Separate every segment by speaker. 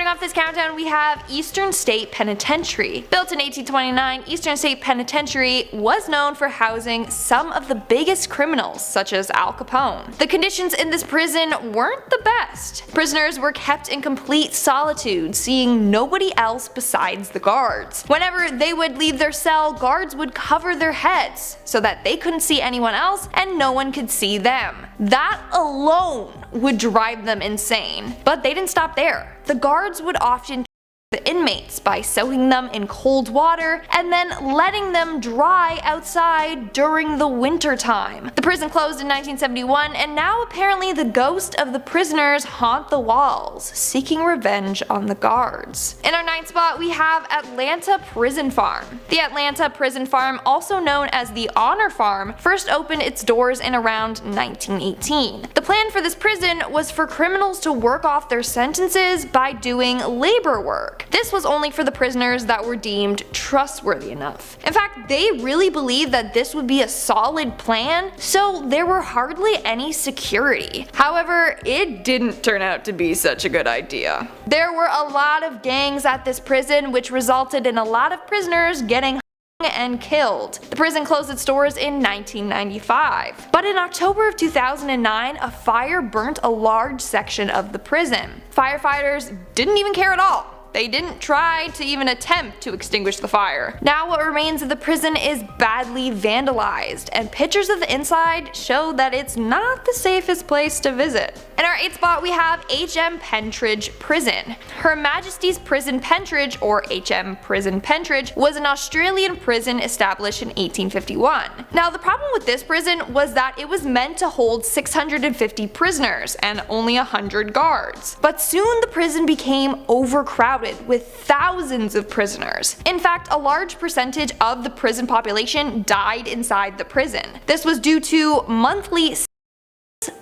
Speaker 1: off this countdown, we have Eastern State Penitentiary. Built in 1829, Eastern State Penitentiary was known for housing some of the biggest criminals, such as Al Capone. The conditions in this prison weren't the best. Prisoners were kept in complete solitude, seeing nobody else besides the guards. Whenever they would leave their cell, guards would cover their heads so that they couldn't see anyone else and no one could see them. That alone would drive them insane. But they didn't stop there. The guards would often the inmates by soaking them in cold water and then letting them dry outside during the winter time. The prison closed in 1971, and now apparently the ghosts of the prisoners haunt the walls, seeking revenge on the guards. In our 9th spot, we have Atlanta Prison Farm. The Atlanta Prison Farm, also known as the Honor Farm, first opened its doors in around 1918. The plan for this prison was for criminals to work off their sentences by doing labor work. This was only for the prisoners that were deemed trustworthy enough. In fact, they really believed that this would be a solid plan, so there were hardly any security. However, it didn't turn out to be such a good idea. There were a lot of gangs at this prison, which resulted in a lot of prisoners getting and killed. The prison closed its doors in 1995. But in October of 2009, a fire burnt a large section of the prison. Firefighters didn't even care at all. They didn't try to even attempt to extinguish the fire. Now what remains of the prison is badly vandalized, and pictures of the inside show that it's not the safest place to visit. In our 8th spot, we have HM Pentridge Prison. Her Majesty's Prison Pentridge, or HM Prison Pentridge, was an Australian prison established in 1851. Now the problem with this prison was that it was meant to hold 650 prisoners and only 100 guards. But soon the prison became overcrowded with thousands of prisoners. In fact, a large percentage of the prison population died inside the prison. This was due to monthly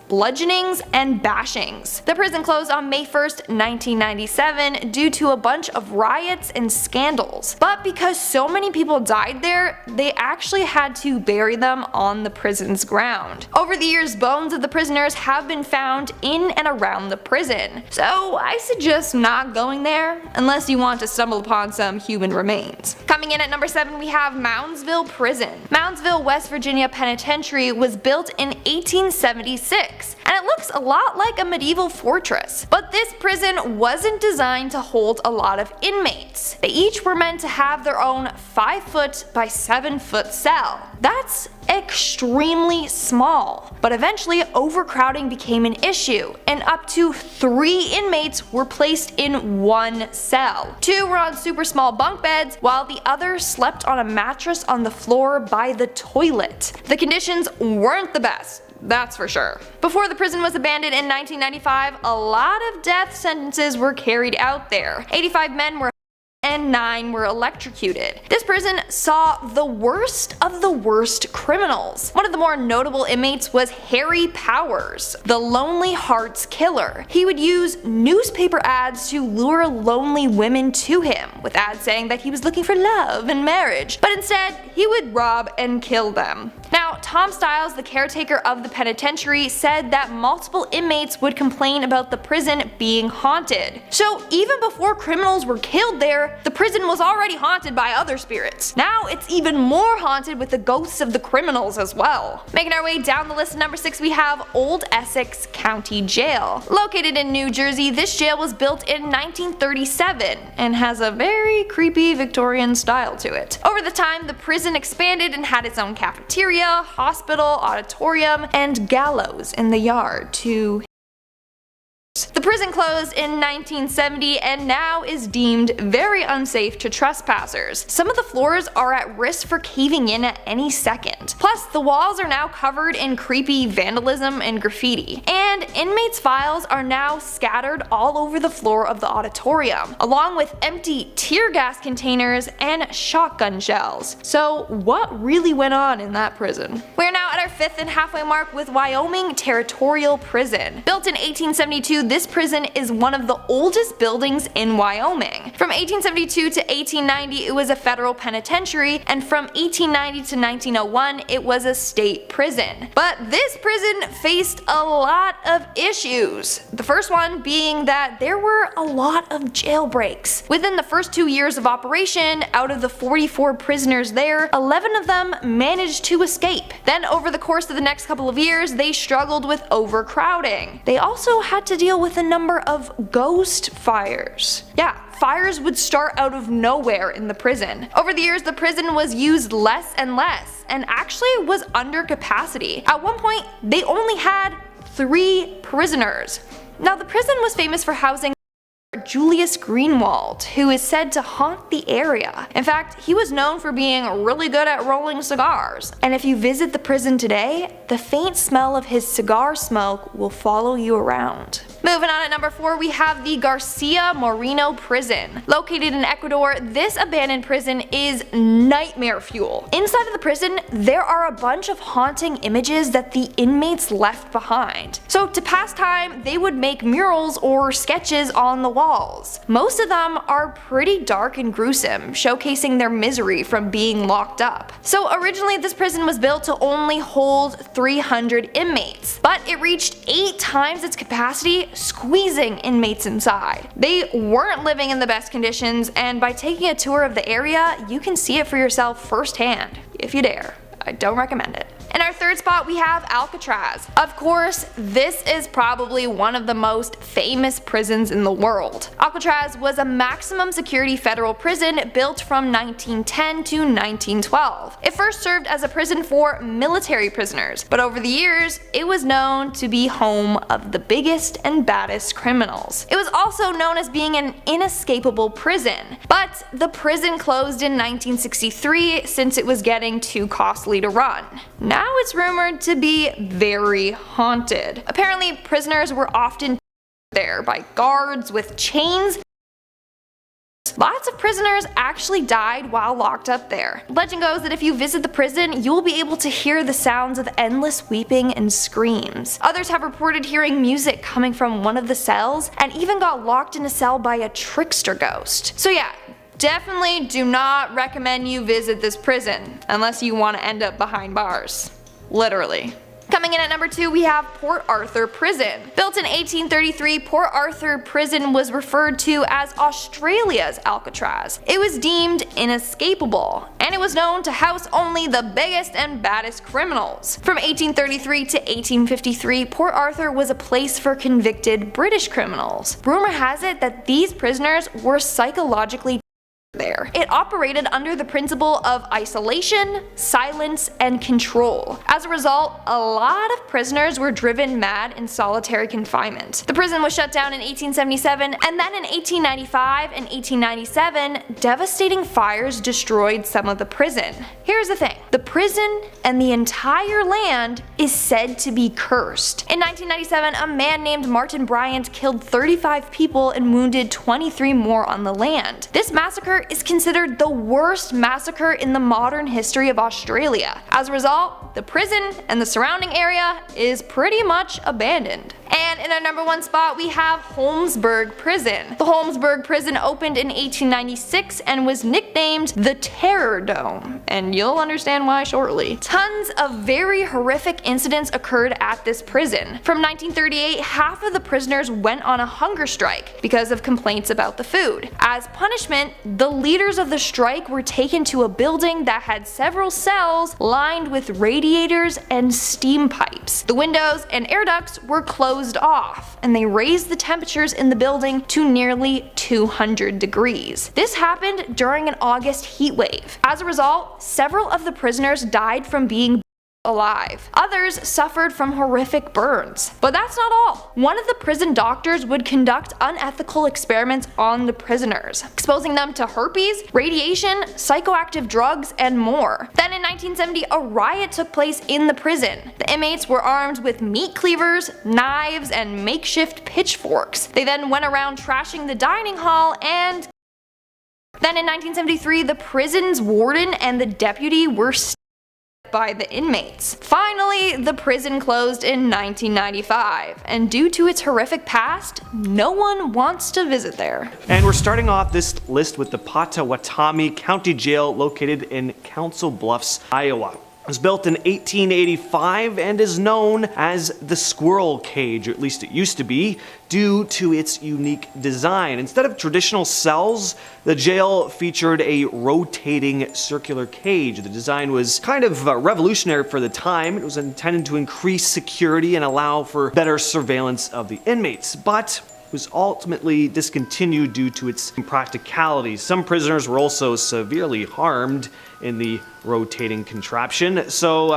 Speaker 1: bludgeonings and bashings. The prison closed on May 1st, 1997 due to a bunch of riots and scandals. But because so many people died there, they actually had to bury them on the prison's ground. Over the years, bones of the prisoners have been found in and around the prison. So I suggest not going there unless you want to stumble upon some human remains. Coming in at number 7, we have Moundsville Prison. Moundsville, West Virginia Penitentiary was built in 1876. And it looks a lot like a medieval fortress. But this prison wasn't designed to hold a lot of inmates. They each were meant to have their own 5-foot by 7-foot cell. That's extremely small. But eventually overcrowding became an issue, and up to 3 inmates were placed in one cell. 2 were on super small bunk beds, while the other slept on a mattress on the floor by the toilet. The conditions weren't the best, that's for sure. Before the prison was abandoned in 1995, a lot of death sentences were carried out there. 85 men were and 9 were electrocuted. This prison saw the worst of the worst criminals. One of the more notable inmates was Harry Powers, the Lonely Hearts Killer. He would use newspaper ads to lure lonely women to him, with ads saying that he was looking for love and marriage, but instead he would rob and kill them. Now, Tom Stiles, the caretaker of the penitentiary, said that multiple inmates would complain about the prison being haunted. So even before criminals were killed there, the prison was already haunted by other spirits. Now it's even more haunted with the ghosts of the criminals as well. Making our way down the list at number 6, we have Old Essex County Jail. Located in New Jersey, this jail was built in 1937 and has a very creepy Victorian style to it. Over the time, the prison expanded and had its own cafeteria, hospital, auditorium, and gallows in the yard to the prison closed in 1970 and now is deemed very unsafe to trespassers. Some of the floors are at risk for caving in at any second. Plus, the walls are now covered in creepy vandalism and graffiti. And inmates' files are now scattered all over the floor of the auditorium, along with empty tear gas containers and shotgun shells. So what really went on in that prison? We're now at our 5th and halfway mark with Wyoming Territorial Prison. Built in 1872, this prison is one of the oldest buildings in Wyoming. From 1872 to 1890 it was a federal penitentiary, and from 1890 to 1901 it was a state prison. But this prison faced a lot of issues. The first one being that there were a lot of jailbreaks. Within the first 2 years of operation, out of the 44 prisoners there, 11 of them managed to escape. Then over the course of the next couple of years, they struggled with overcrowding. They also had to deal with a number of ghost fires. Yeah, fires would start out of nowhere in the prison. Over the years, the prison was used less and less, and actually was under capacity. At one point, they only had 3 prisoners. Now, the prison was famous for housing Julius Greenwald, who is said to haunt the area. In fact, he was known for being really good at rolling cigars. And if you visit the prison today, the faint smell of his cigar smoke will follow you around. Moving on at number 4, we have the Garcia Moreno Prison. Located in Ecuador, this abandoned prison is nightmare fuel. Inside of the prison, there are a bunch of haunting images that the inmates left behind. So to pass time, they would make murals or sketches on the walls. Most of them are pretty dark and gruesome, showcasing their misery from being locked up. So originally this prison was built to only hold 300 inmates, but it reached 8 times its capacity, squeezing inmates inside. They weren't living in the best conditions, and by taking a tour of the area, you can see it for yourself firsthand, if you dare. I don't recommend it. In our third spot, we have Alcatraz. Of course, this is probably one of the most famous prisons in the world. Alcatraz was a maximum security federal prison built from 1910 to 1912. It first served as a prison for military prisoners, but over the years, it was known to be home of the biggest and baddest criminals. It was also known as being an inescapable prison, but the prison closed in 1963 since it was getting too costly to run. Now it's rumored to be very haunted. Apparently, prisoners were often there by guards with chains. Lots of prisoners actually died while locked up there. Legend goes that if you visit the prison, you'll be able to hear the sounds of endless weeping and screams. Others have reported hearing music coming from one of the cells, and even got locked in a cell by a trickster ghost. So yeah, definitely do not recommend you visit this prison unless you want to end up behind bars. Literally. Coming in at number 2, we have Port Arthur Prison. Built in 1833, Port Arthur Prison was referred to as Australia's Alcatraz. It was deemed inescapable, and it was known to house only the biggest and baddest criminals. From 1833 to 1853, Port Arthur was a place for convicted British criminals. Rumor has it that these prisoners were psychologically there. It operated under the principle of isolation, silence, and control. As a result, a lot of prisoners were driven mad in solitary confinement. The prison was shut down in 1877, and then in 1895 and 1897, devastating fires destroyed some of the prison. Here's the thing, the prison and the entire land is said to be cursed. In 1997, a man named Martin Bryant killed 35 people and wounded 23 more on the land. This massacre is considered the worst massacre in the modern history of Australia. As a result, the prison and the surrounding area is pretty much abandoned. And in our number 1 spot, we have Holmesburg Prison. The Holmesburg Prison opened in 1896 and was nicknamed the Terror Dome, and you'll understand why shortly. Tons of very horrific incidents occurred at this prison. From 1938, half of the prisoners went on a hunger strike because of complaints about the food. As punishment, the leaders of the strike were taken to a building that had several cells lined with radiators and steam pipes. The windows and air ducts were closed off, and they raised the temperatures in the building to nearly 200 degrees. This happened during an August heat wave. As a result, several of the prisoners died from being alive. Others suffered from horrific burns. But that's not all. One of the prison doctors would conduct unethical experiments on the prisoners, exposing them to herpes, radiation, psychoactive drugs, and more. Then in 1970, a riot took place in the prison. The inmates were armed with meat cleavers, knives, and makeshift pitchforks. They then went around trashing the dining hall, and then in 1973, the prison's warden and the deputy were by the inmates. Finally, the prison closed in 1995, and due to its horrific past, no one wants to visit there.
Speaker 2: And we're starting off this list with the Pottawatomie County Jail located in Council Bluffs, Iowa. It was built in 1885 and is known as the squirrel cage, or at least it used to be, due to its unique design. Instead of traditional cells, the jail featured a rotating circular cage. The design was kind of revolutionary for the time. It was intended to increase security and allow for better surveillance of the inmates, but was ultimately discontinued due to its impracticality. Some prisoners were also severely harmed in the rotating contraption. So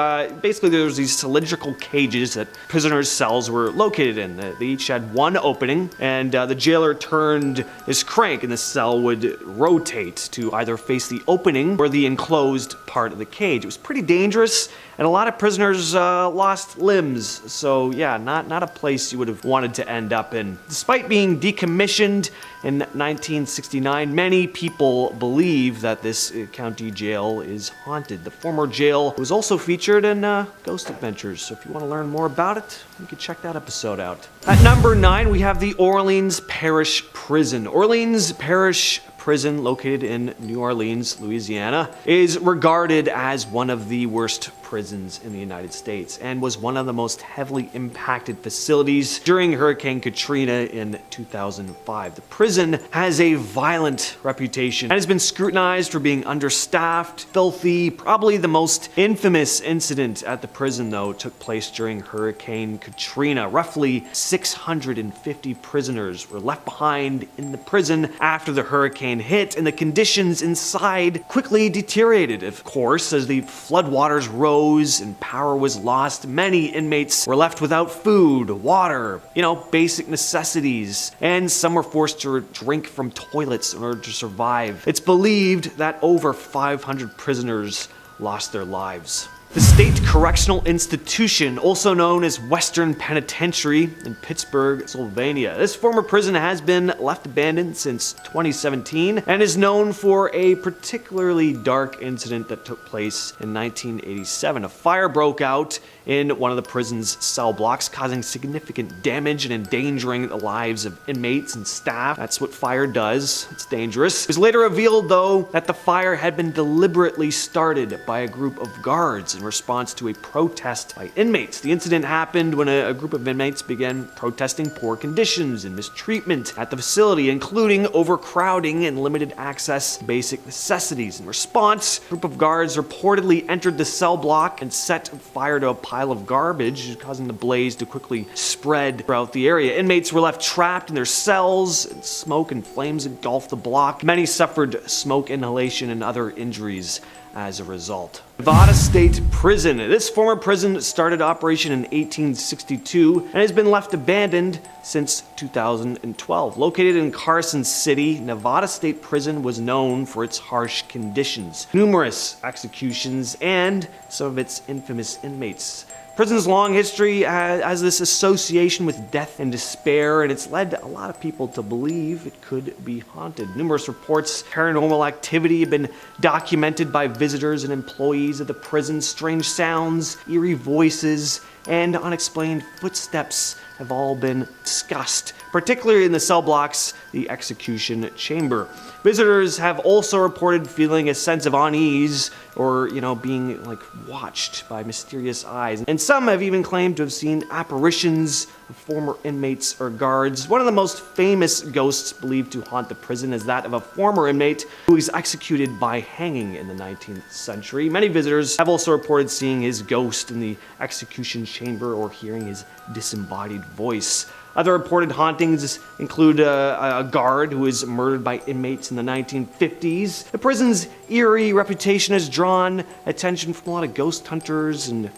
Speaker 2: basically there was these cylindrical cages that prisoners' cells were located in. They each had one opening, and the jailer turned this crank and the cell would rotate to either face the opening or the enclosed part of the cage. It was pretty dangerous, and a lot of prisoners lost limbs. So yeah, not a place you would have wanted to end up in. Despite being decommissioned in 1969, many people believe that this county jail is haunted. The former jail was also featured in Ghost Adventures, so if you want to learn more about it, you can check that episode out. At number 9, we have the Orleans Parish Prison. Orleans Parish Prison, located in New Orleans, Louisiana, is regarded as one of the worst prisons in the United States and was one of the most heavily impacted facilities during Hurricane Katrina in 2005. The prison has a violent reputation and has been scrutinized for being understaffed, filthy. Probably the most infamous incident at the prison, though, took place during Hurricane Katrina. Roughly 650 prisoners were left behind in the prison after the hurricane hit, and the conditions inside quickly deteriorated. Of course, as the floodwaters rose and power was lost, many inmates were left without food, water, basic necessities, and some were forced to drink from toilets in order to survive. It's believed that over 500 prisoners lost their lives. The State Correctional Institution, also known as Western Penitentiary in Pittsburgh, Pennsylvania. This former prison has been left abandoned since 2017 and is known for a particularly dark incident that took place in 1987. A fire broke out in one of the prison's cell blocks, causing significant damage and endangering the lives of inmates and staff. That's what fire does. It's dangerous. It was later revealed, though, that the fire had been deliberately started by a group of guards in response to a protest by inmates. The incident happened when a group of inmates began protesting poor conditions and mistreatment at the facility, including overcrowding and limited access to basic necessities. In response, a group of guards reportedly entered the cell block and set fire to a pile of garbage, causing the blaze to quickly spread throughout the area. Inmates were left trapped in their cells, and smoke and flames engulfed the block. Many suffered smoke inhalation and other injuries as a result. Nevada State Prison. This former prison started operation in 1862 and has been left abandoned since 2012. Located in Carson City, Nevada State Prison was known for its harsh conditions, numerous executions, and some of its infamous inmates. Prison's long history has this association with death and despair, and it's led a lot of people to believe it could be haunted. Numerous reports of paranormal activity have been documented by visitors and employees of the prison. Strange sounds, eerie voices, and unexplained footsteps have all been discussed, particularly in the cell blocks, the execution chamber. Visitors have also reported feeling a sense of unease or, being watched by mysterious eyes. And some have even claimed to have seen apparitions of former inmates or guards. One of the most famous ghosts believed to haunt the prison is that of a former inmate who was executed by hanging in the 19th century. Many visitors have also reported seeing his ghost in the execution chamber or hearing his disembodied voice. Other reported hauntings include a guard who was murdered by inmates in the 1950s. The prison's eerie reputation has drawn attention from a lot of ghost hunters and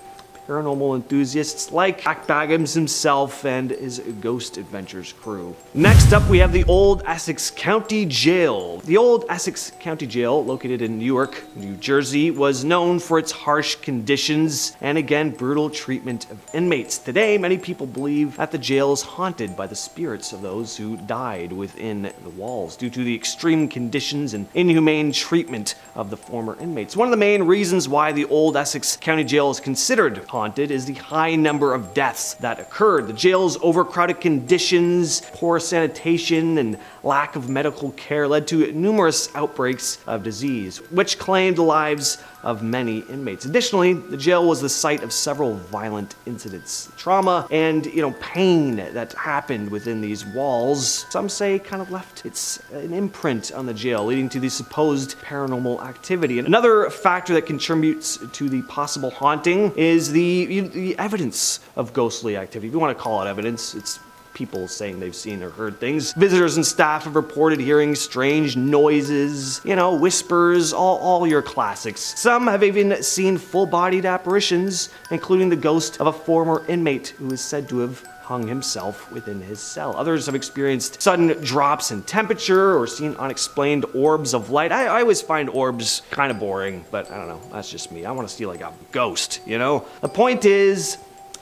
Speaker 2: paranormal enthusiasts like Jack Baggins himself and his Ghost Adventures crew. Next up, we have the Old Essex County Jail. The Old Essex County Jail, located in Newark, New Jersey, was known for its harsh conditions and again brutal treatment of inmates. Today, many people believe that the jail is haunted by the spirits of those who died within the walls due to the extreme conditions and inhumane treatment of the former inmates. One of the main reasons why the Old Essex County Jail is considered haunted is the high number of deaths that occurred. The jail's overcrowded conditions, poor sanitation, and lack of medical care led to numerous outbreaks of disease, which claimed the lives of many inmates. Additionally, the jail was the site of several violent incidents. Trauma and, pain that happened within these walls, some say kind of left an imprint on the jail, leading to the supposed paranormal activity. And another factor that contributes to the possible haunting is the evidence of ghostly activity. If you want to call it evidence, it's people saying they've seen or heard things. Visitors and staff have reported hearing strange noises, whispers, all your classics. Some have even seen full-bodied apparitions, including the ghost of a former inmate who is said to have hung himself within his cell. Others have experienced sudden drops in temperature or seen unexplained orbs of light. I always find orbs kind of boring, but I don't know, that's just me. I want to see like a ghost, The point is,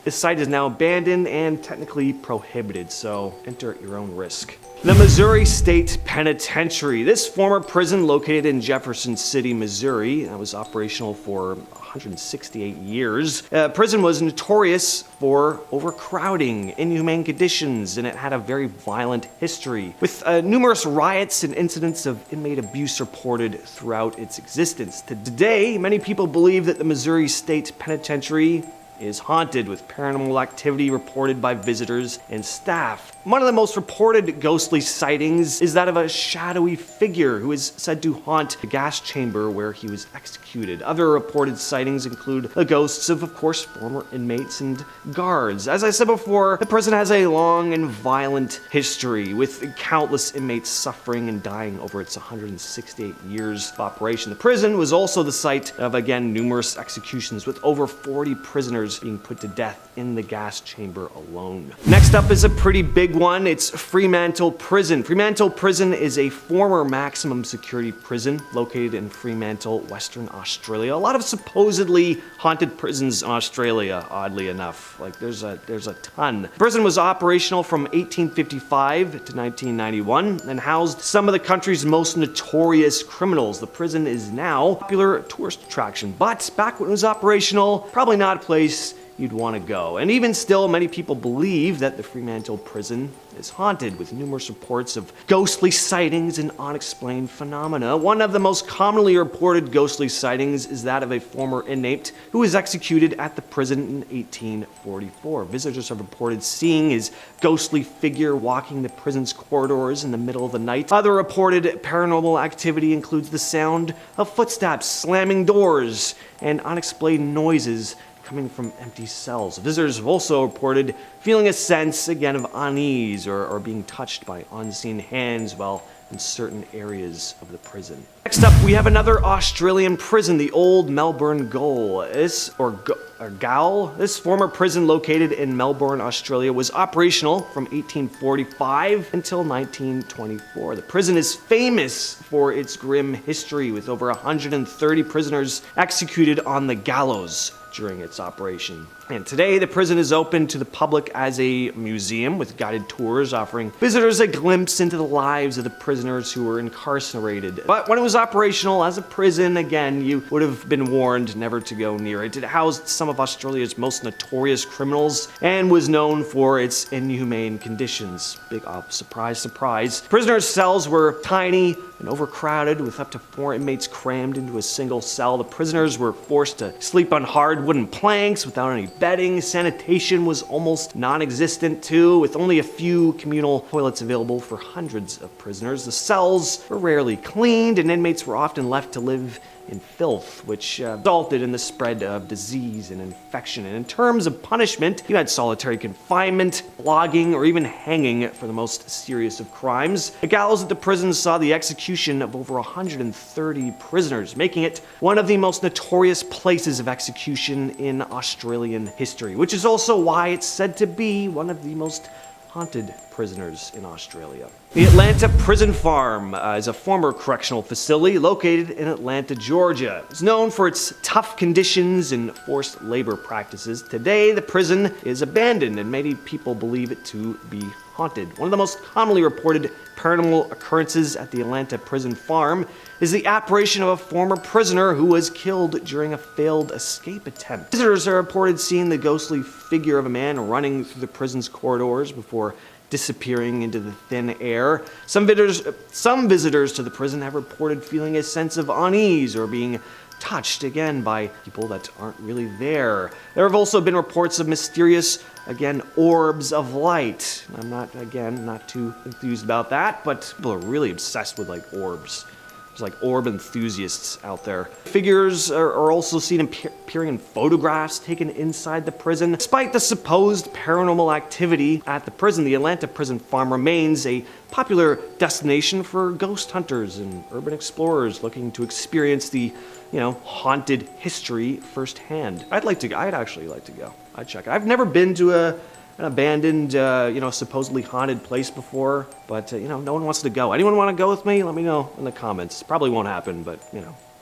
Speaker 2: this site is now abandoned and technically prohibited, so enter at your own risk. The Missouri State Penitentiary. This former prison located in Jefferson City, Missouri, was operational for 168 years. Prison was notorious for overcrowding, inhumane conditions, and it had a very violent history, with numerous riots and incidents of inmate abuse reported throughout its existence. Today, many people believe that the Missouri State Penitentiary is haunted, with paranormal activity reported by visitors and staff. One of the most reported ghostly sightings is that of a shadowy figure who is said to haunt the gas chamber where he was executed. Other reported sightings include the ghosts of course, former inmates and guards. As I said before, the prison has a long and violent history, with countless inmates suffering and dying over its 168 years of operation. The prison was also the site of, again, numerous executions, with over 40 prisoners being put to death in the gas chamber alone. Next up is a pretty big one. It's Fremantle Prison. Fremantle Prison is a former maximum security prison located in Fremantle, Western Australia. A lot of supposedly haunted prisons in Australia, oddly enough. Like there's a ton. The prison was operational from 1855 to 1991 and housed some of the country's most notorious criminals. The prison is now a popular tourist attraction, but back when it was operational, probably not a place you'd want to go. And even still, many people believe that the Fremantle prison is haunted, with numerous reports of ghostly sightings and unexplained phenomena. One of the most commonly reported ghostly sightings is that of a former inmate who was executed at the prison in 1844. Visitors have reported seeing his ghostly figure walking the prison's corridors in the middle of the night. Other reported paranormal activity includes the sound of footsteps, slamming doors, and unexplained noises coming from empty cells. Visitors have also reported feeling a sense, again, of unease or being touched by unseen hands while in certain areas of the prison. Next up, we have another Australian prison, the Old Melbourne Gaol. This former prison located in Melbourne, Australia, was operational from 1845 until 1924. The prison is famous for its grim history, with over 130 prisoners executed on the gallows during its operation. And today, the prison is open to the public as a museum, with guided tours offering visitors a glimpse into the lives of the prisoners who were incarcerated. But when it was operational as a prison, again, you would have been warned never to go near it. It housed some of Australia's most notorious criminals and was known for its inhumane conditions. Big surprise, surprise. Prisoners' cells were tiny and overcrowded, with up to 4 inmates crammed into a single cell. The prisoners were forced to sleep on hard wooden planks without any bedding. Sanitation was almost non-existent too, with only a few communal toilets available for hundreds of prisoners. The cells were rarely cleaned, and inmates were often left to live in filth, which resulted in the spread of disease and infection. And in terms of punishment, you had solitary confinement, flogging, or even hanging for the most serious of crimes. The gallows at the prison saw the execution of over 130 prisoners, making it one of the most notorious places of execution in Australian history, which is also why it's said to be one of the most haunted prisoners in Australia. The Atlanta Prison Farm is a former correctional facility located in Atlanta, Georgia. It's known for its tough conditions and forced labor practices. Today, the prison is abandoned and many people believe it to be haunted. One of the most commonly reported paranormal occurrences at the Atlanta Prison Farm is the apparition of a former prisoner who was killed during a failed escape attempt. Visitors are reported seeing the ghostly figure of a man running through the prison's corridors before disappearing into the thin air. Some visitors to the prison have reported feeling a sense of unease or being touched again by people that aren't really there. There have also been reports of mysterious, orbs of light. I'm not too enthused about that, but people are really obsessed with orbs. There's orb enthusiasts out there. Figures are also seen appearing in photographs taken inside the prison. Despite the supposed paranormal activity at the prison, the Atlanta Prison Farm remains a popular destination for ghost hunters and urban explorers looking to experience the, haunted history firsthand. I'd actually like to go. I'd check it. I've never been to an abandoned, supposedly haunted place before, but, no one wants to go. Anyone want to go with me? Let me know in the comments. Probably won't happen, but,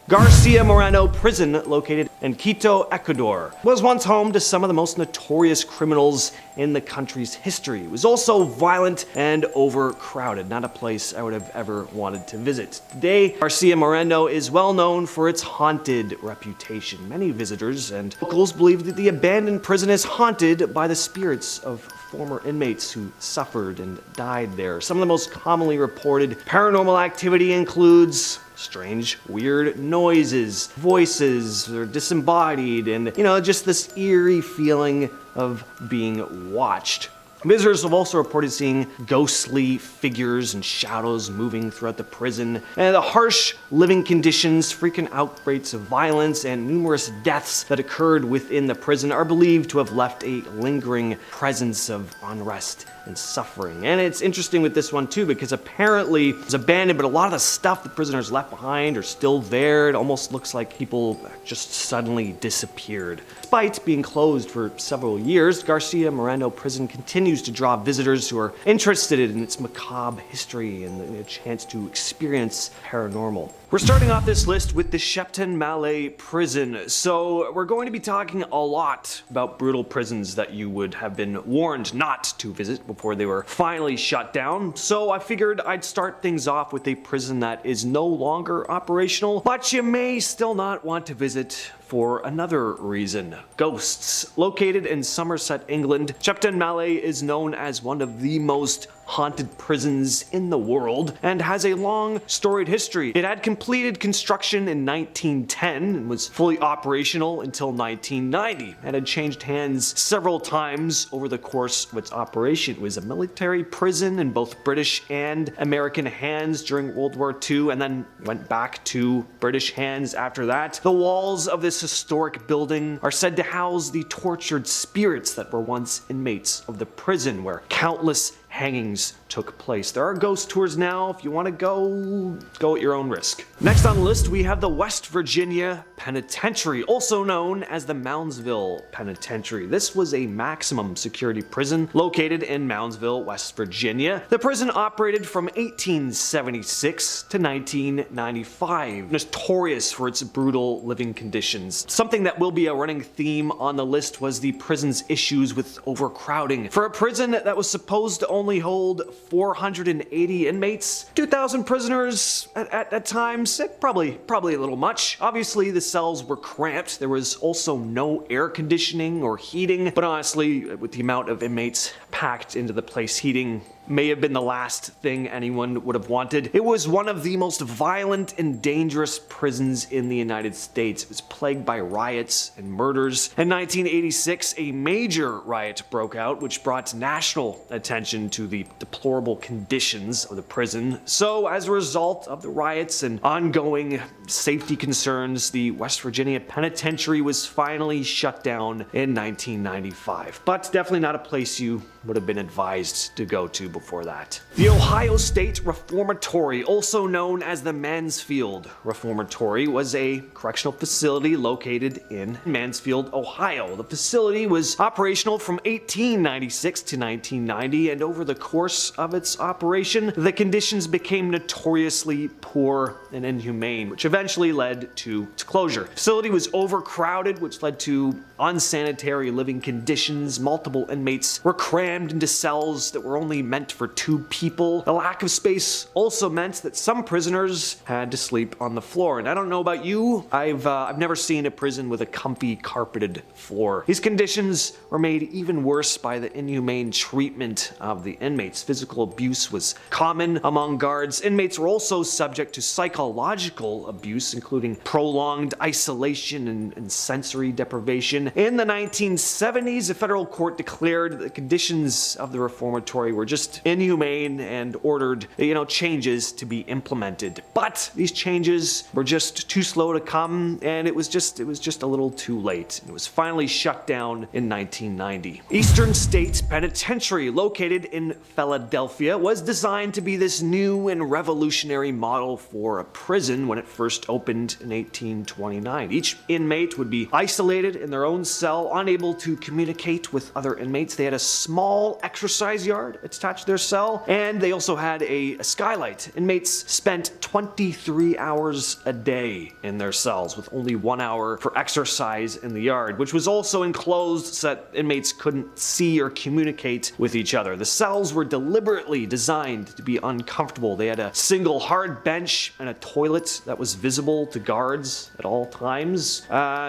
Speaker 2: Garcia Moreno Prison, located in Quito, Ecuador, was once home to some of the most notorious criminals in the country's history. It was also violent and overcrowded, not a place I would have ever wanted to visit. Today, Garcia Moreno is well known for its haunted reputation. Many visitors and locals believe that the abandoned prison is haunted by the spirits of former inmates who suffered and died there. Some of the most commonly reported paranormal activity includes strange, weird noises, voices are disembodied, and, just this eerie feeling of being watched. Visitors have also reported seeing ghostly figures and shadows moving throughout the prison, and the harsh living conditions, frequent outbreaks of violence, and numerous deaths that occurred within the prison are believed to have left a lingering presence of unrest and suffering. And it's interesting with this one too, because apparently it's abandoned, but a lot of the stuff the prisoners left behind are still there. It almost looks like people just suddenly disappeared. Despite being closed for several years, Garcia Moreno Prison continues to draw visitors who are interested in its macabre history and a chance to experience paranormal. We're starting off this list with the Shepton Malay Prison. So we're going to be talking a lot about brutal prisons that you would have been warned not to visit before they were finally shut down. So I figured I'd start things off with a prison that is no longer operational, but you may still not want to visit for another reason. Ghosts. Located in Somerset, England, Shepton Malay is known as one of the most haunted prisons in the world and has a long storied history. It had completed construction in 1910 and was fully operational until 1990 and had changed hands several times over the course of its operation. It was a military prison in both British and American hands during World War II and then went back to British hands after that. The walls of this historic building are said to house the tortured spirits that were once inmates of the prison, where countless hangings took place. There are ghost tours now. If you want to go at your own risk. Next on the list, we have the West Virginia Penitentiary, also known as the Moundsville Penitentiary. This was a maximum security prison located in Moundsville, West Virginia. The prison operated from 1876 to 1995, notorious for its brutal living conditions. Something that will be a running theme on the list was the prison's issues with overcrowding. For a prison that was supposed to only hold 480 inmates, 2,000 prisoners at times, probably a little much. Obviously, the cells were cramped. There was also no air conditioning or heating, but honestly, with the amount of inmates packed into the place, heating may have been the last thing anyone would have wanted. It was one of the most violent and dangerous prisons in the United States. It was plagued by riots and murders. In 1986, a major riot broke out, which brought national attention to the deplorable conditions of the prison. So, as a result of the riots and ongoing safety concerns, the West Virginia Penitentiary was finally shut down in 1995. But definitely not a place you would have been advised to go to before that. The Ohio State Reformatory, also known as the Mansfield Reformatory, was a correctional facility located in Mansfield, Ohio. The facility was operational from 1896 to 1990, and over the course of its operation, the conditions became notoriously poor and inhumane, which eventually led to its closure. The facility was overcrowded, which led to unsanitary living conditions. Multiple inmates were crammed into cells that were only meant for 2 people. The lack of space also meant that some prisoners had to sleep on the floor. And I don't know about you, I've never seen a prison with a comfy carpeted floor. These conditions were made even worse by the inhumane treatment of the inmates. Physical abuse was common among guards. Inmates were also subject to psychological abuse, including prolonged isolation and sensory deprivation. In the 1970s, a federal court declared that the conditions of the reformatory were just inhumane and ordered, changes to be implemented. But these changes were just too slow to come, and it was just a little too late. It was finally shut down in 1990. Eastern State Penitentiary, located in Philadelphia, was designed to be this new and revolutionary model for a prison when it first opened in 1829. Each inmate would be isolated in their own cell, unable to communicate with other inmates. They had a small exercise yard attached to their cell, and they also had a skylight. Inmates spent 23 hours a day in their cells, with only 1 hour for exercise in the yard, which was also enclosed so that inmates couldn't see or communicate with each other. The cells were deliberately designed to be uncomfortable. They had a single hard bench and a toilet that was visible to guards at all times.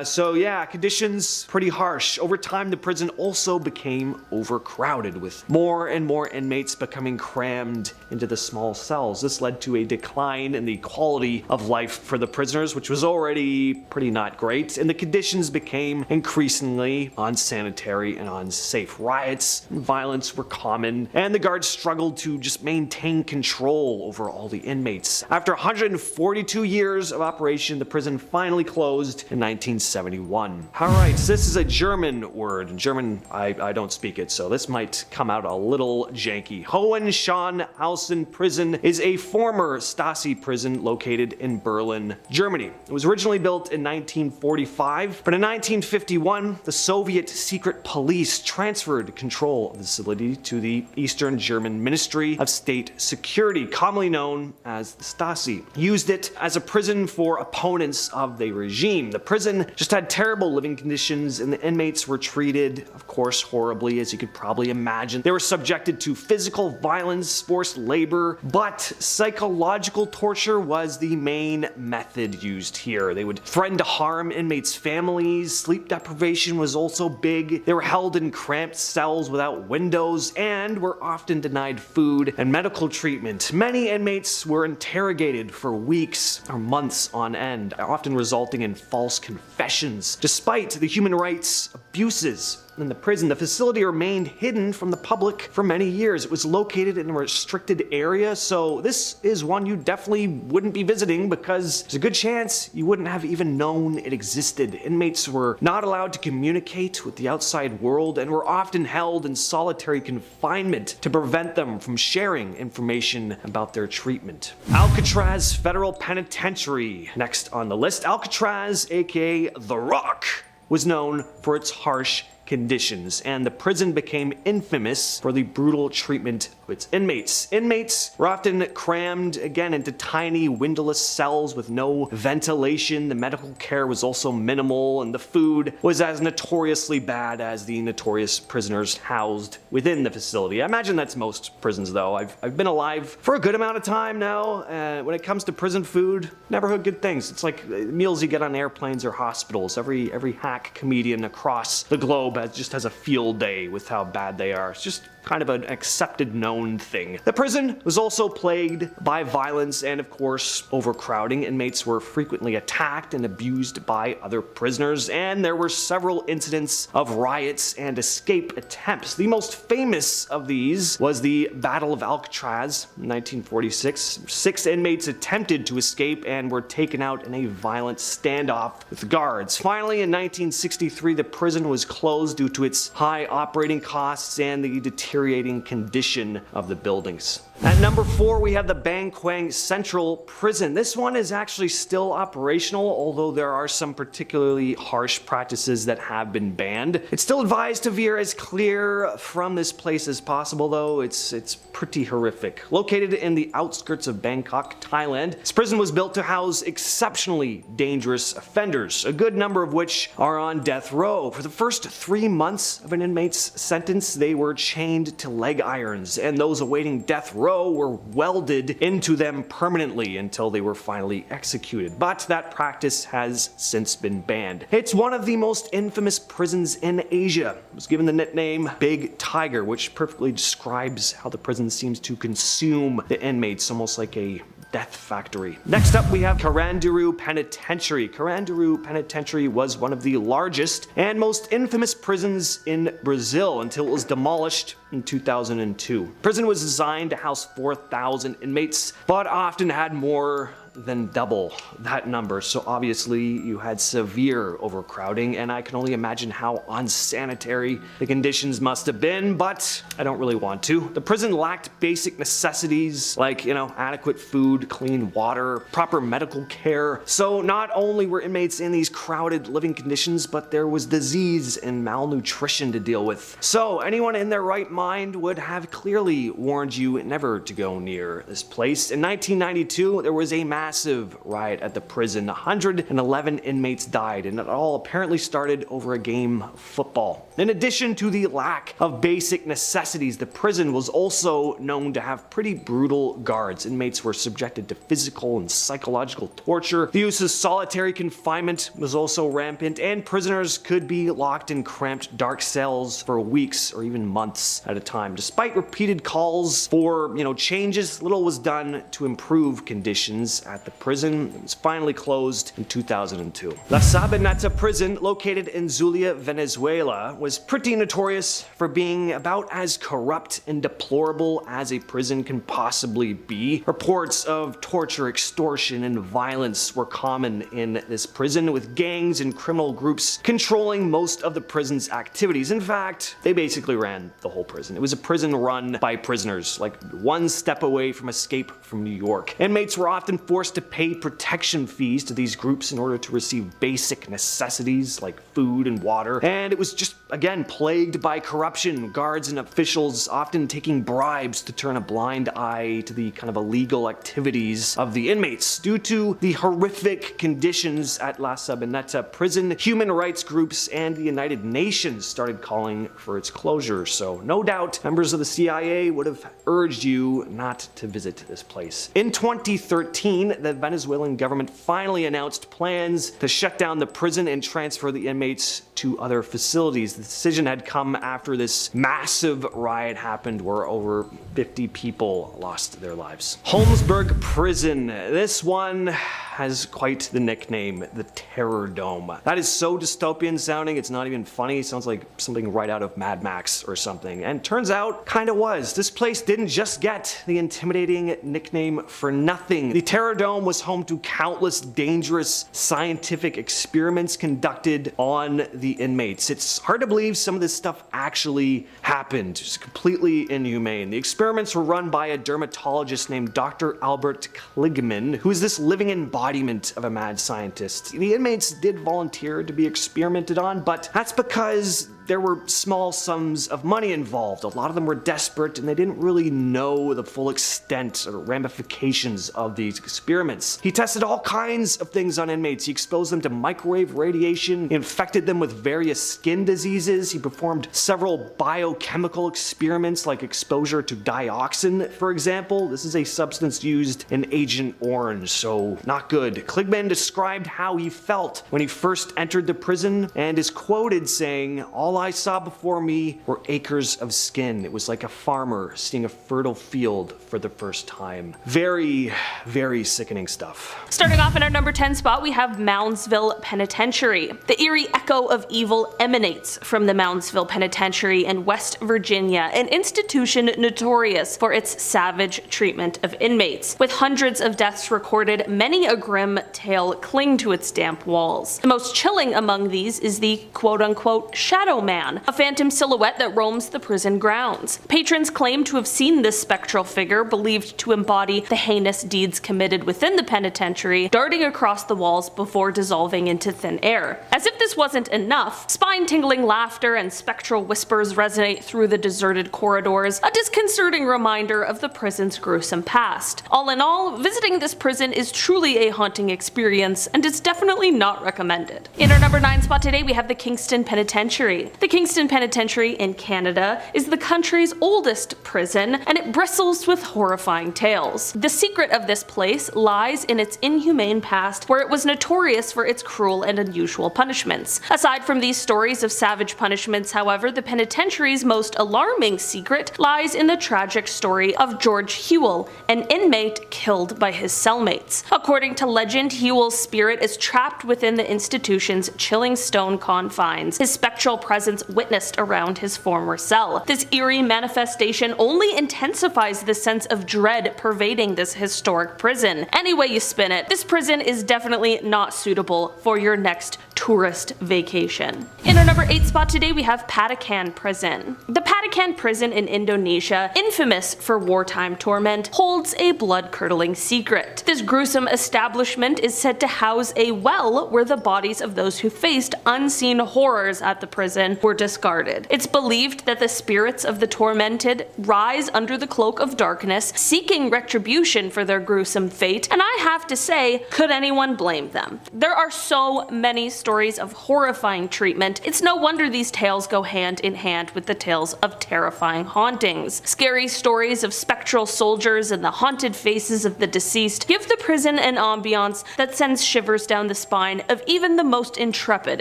Speaker 2: So yeah, conditions pretty harsh. Over time, the prison also became overcrowded, with more and more inmates becoming crammed into the small cells. This led to a decline in the quality of life for the prisoners, which was already pretty not great, and the conditions became increasingly unsanitary and unsafe. Riots and violence were common, and the guards struggled to just maintain control over all the inmates. After 142 years of operation, the prison finally closed in 1971. Alright, so this is a German word. In German, I don't speak it, so this might come out a little janky. Hohenschönhausen Prison is a former Stasi prison located in Berlin, Germany. It was originally built in 1945, but in 1951, the Soviet secret police transferred control of the facility to the Eastern German Ministry of State Security, commonly known as the Stasi. Used it as a prison for opponents of the regime. The prison just had terrible living conditions, and the inmates were treated, of course, horribly, as you could probably imagine. They were subjected to physical violence, forced labor, but psychological torture was the main method used here. They would threaten to harm inmates' families. Sleep deprivation was also big. They were held in cramped cells without windows and were often denied food and medical treatment. Many inmates were interrogated for weeks or months on end, often resulting in false confessions. Despite the human rights abuses in the prison, the facility remained hidden from the public for many years. It was located in a restricted area, so this is one you definitely wouldn't be visiting because there's a good chance you wouldn't have even known it existed. Inmates were not allowed to communicate with the outside world and were often held in solitary confinement to prevent them from sharing information about their treatment. Alcatraz Federal Penitentiary. Next on the list, Alcatraz, aka The Rock, was known for its harsh conditions, and the prison became infamous for the brutal treatment of its inmates. Inmates were often crammed, again, into tiny windowless cells with no ventilation. The medical care was also minimal, and the food was as notoriously bad as the notorious prisoners housed within the facility. I imagine that's most prisons, though. I've been alive for a good amount of time now, and when it comes to prison food, never heard good things. It's like meals you get on airplanes or hospitals. Every hack comedian across the globe just has a field day with how bad they are. It's just kind of an accepted known thing. The prison was also plagued by violence and, of course, overcrowding. Inmates were frequently attacked and abused by other prisoners, and there were several incidents of riots and escape attempts. The most famous of these was the Battle of Alcatraz in 1946. 6 inmates attempted to escape and were taken out in a violent standoff with guards. Finally, in 1963, the prison was closed due to its high operating costs and the deteriorating condition of the buildings. At number 4, we have the Bangkwang Central Prison. This one is actually still operational, although there are some particularly harsh practices that have been banned. It's still advised to veer as clear from this place as possible, though it's pretty horrific. Located in the outskirts of Bangkok, Thailand, this prison was built to house exceptionally dangerous offenders, a good number of which are on death row. For the first 3 months of an inmate's sentence, they were chained to leg irons, and those awaiting death row were welded into them permanently until they were finally executed. But that practice has since been banned. It's one of the most infamous prisons in Asia. It was given the nickname Big Tiger, which perfectly describes how the prison seems to consume the inmates, almost like a death factory. Next up, we have Carandiru Penitentiary. Carandiru Penitentiary was one of the largest and most infamous prisons in Brazil until it was demolished in 2002. Prison was designed to house 4,000 inmates, but often had more than double that number. So obviously you had severe overcrowding, and I can only imagine how unsanitary the conditions must have been, but I don't really want to. The prison lacked basic necessities like, adequate food, clean water, proper medical care. So not only were inmates in these crowded living conditions, but there was disease and malnutrition to deal with. So anyone in their right mind would have clearly warned you never to go near this place. In 1992, there was a massive riot at the prison. 111 inmates died, and it all apparently started over a game of football. In addition to the lack of basic necessities, the prison was also known to have pretty brutal guards. Inmates were subjected to physical and psychological torture. The use of solitary confinement was also rampant, and prisoners could be locked in cramped dark cells for weeks or even months at a time. Despite repeated calls for, changes, little was done to improve conditions at the prison. It was finally closed in 2002. La Sabaneta prison, located in Zulia, Venezuela, was pretty notorious for being about as corrupt and deplorable as a prison can possibly be. Reports of torture, extortion, and violence were common in this prison, with gangs and criminal groups controlling most of the prison's activities. In fact, they basically ran the whole prison. It was a prison run by prisoners, like one step away from escape from New York. Inmates were often forced to pay protection fees to these groups in order to receive basic necessities like food and water, and it was just, again, plagued by corruption. Guards and officials often taking bribes to turn a blind eye to the kind of illegal activities of the inmates. Due to the horrific conditions at La Sabaneta prison, human rights groups and the United Nations started calling for its closure. So no doubt members of the CIA would have urged you not to visit this place. In 2013, the Venezuelan government finally announced plans to shut down the prison and transfer the inmates to other facilities. The decision had come after this massive riot happened where over 50 people lost their lives. Holmesburg Prison. This one has quite the nickname, the Terror Dome. That is so dystopian sounding, it's not even funny. It sounds like something right out of Mad Max or something. And turns out, kinda was. This place didn't just get the intimidating nickname for nothing. The Terror Dome was home to countless dangerous scientific experiments conducted on the inmates. It's hard to believe some of this stuff actually happened. It's completely inhumane. The experiments were run by a dermatologist named Dr. Albert Kligman, who is this living embodiment of a mad scientist. The inmates did volunteer to be experimented on, but that's because there were small sums of money involved. A lot of them were desperate, and they didn't really know the full extent or ramifications of these experiments. He tested all kinds of things on inmates. He exposed them to microwave radiation, he infected them with various skin diseases. He performed several biochemical experiments like exposure to dioxin, for example. This is a substance used in Agent Orange, so not good. Kligman described how he felt when he first entered the prison and is quoted saying, "All all I saw before me were acres of skin. It was like a farmer seeing a fertile field for the first time. Very, very sickening stuff.
Speaker 3: Starting off in our number 10 spot, we have Moundsville Penitentiary. The eerie echo of evil emanates from the Moundsville Penitentiary in West Virginia, an institution notorious for its savage treatment of inmates. With hundreds of deaths recorded, many a grim tale cling to its damp walls. The most chilling among these is the quote-unquote Shadow Man, a phantom silhouette that roams the prison grounds. Patrons claim to have seen this spectral figure, believed to embody the heinous deeds committed within the penitentiary, darting across the walls before dissolving into thin air. As if this wasn't enough, spine-tingling laughter and spectral whispers resonate through the deserted corridors, a disconcerting reminder of the prison's gruesome past. All in all, visiting this prison is truly a haunting experience, and it's definitely not recommended. In our number 9 spot today, we have the Kingston Penitentiary. The Kingston Penitentiary in Canada is the country's oldest prison, and it bristles with horrifying tales. The secret of this place lies in its inhumane past, where it was notorious for its cruel and unusual punishments. Aside from these stories of savage punishments, however, the penitentiary's most alarming secret lies in the tragic story of George Hewell, an inmate killed by his cellmates. According to legend, Hewell's spirit is trapped within the institution's chilling stone confines, his spectral presence witnessed around his former cell. This eerie manifestation only intensifies the sense of dread pervading this historic prison. Any way you spin it, this prison is definitely not suitable for your next tourist vacation. In our number 8 spot today, we have Patakan Prison. The Patakan Prison in Indonesia, infamous for wartime torment, holds a blood-curdling secret. This gruesome establishment is said to house a well where the bodies of those who faced unseen horrors at the prison were discarded. It's believed that the spirits of the tormented rise under the cloak of darkness, seeking retribution for their gruesome fate, and I have to say, could anyone blame them? There are so many stories of horrifying treatment, it's no wonder these tales go hand in hand with the tales of terrifying hauntings. Scary stories of spectral soldiers and the haunted faces of the deceased give the prison an ambiance that sends shivers down the spine of even the most intrepid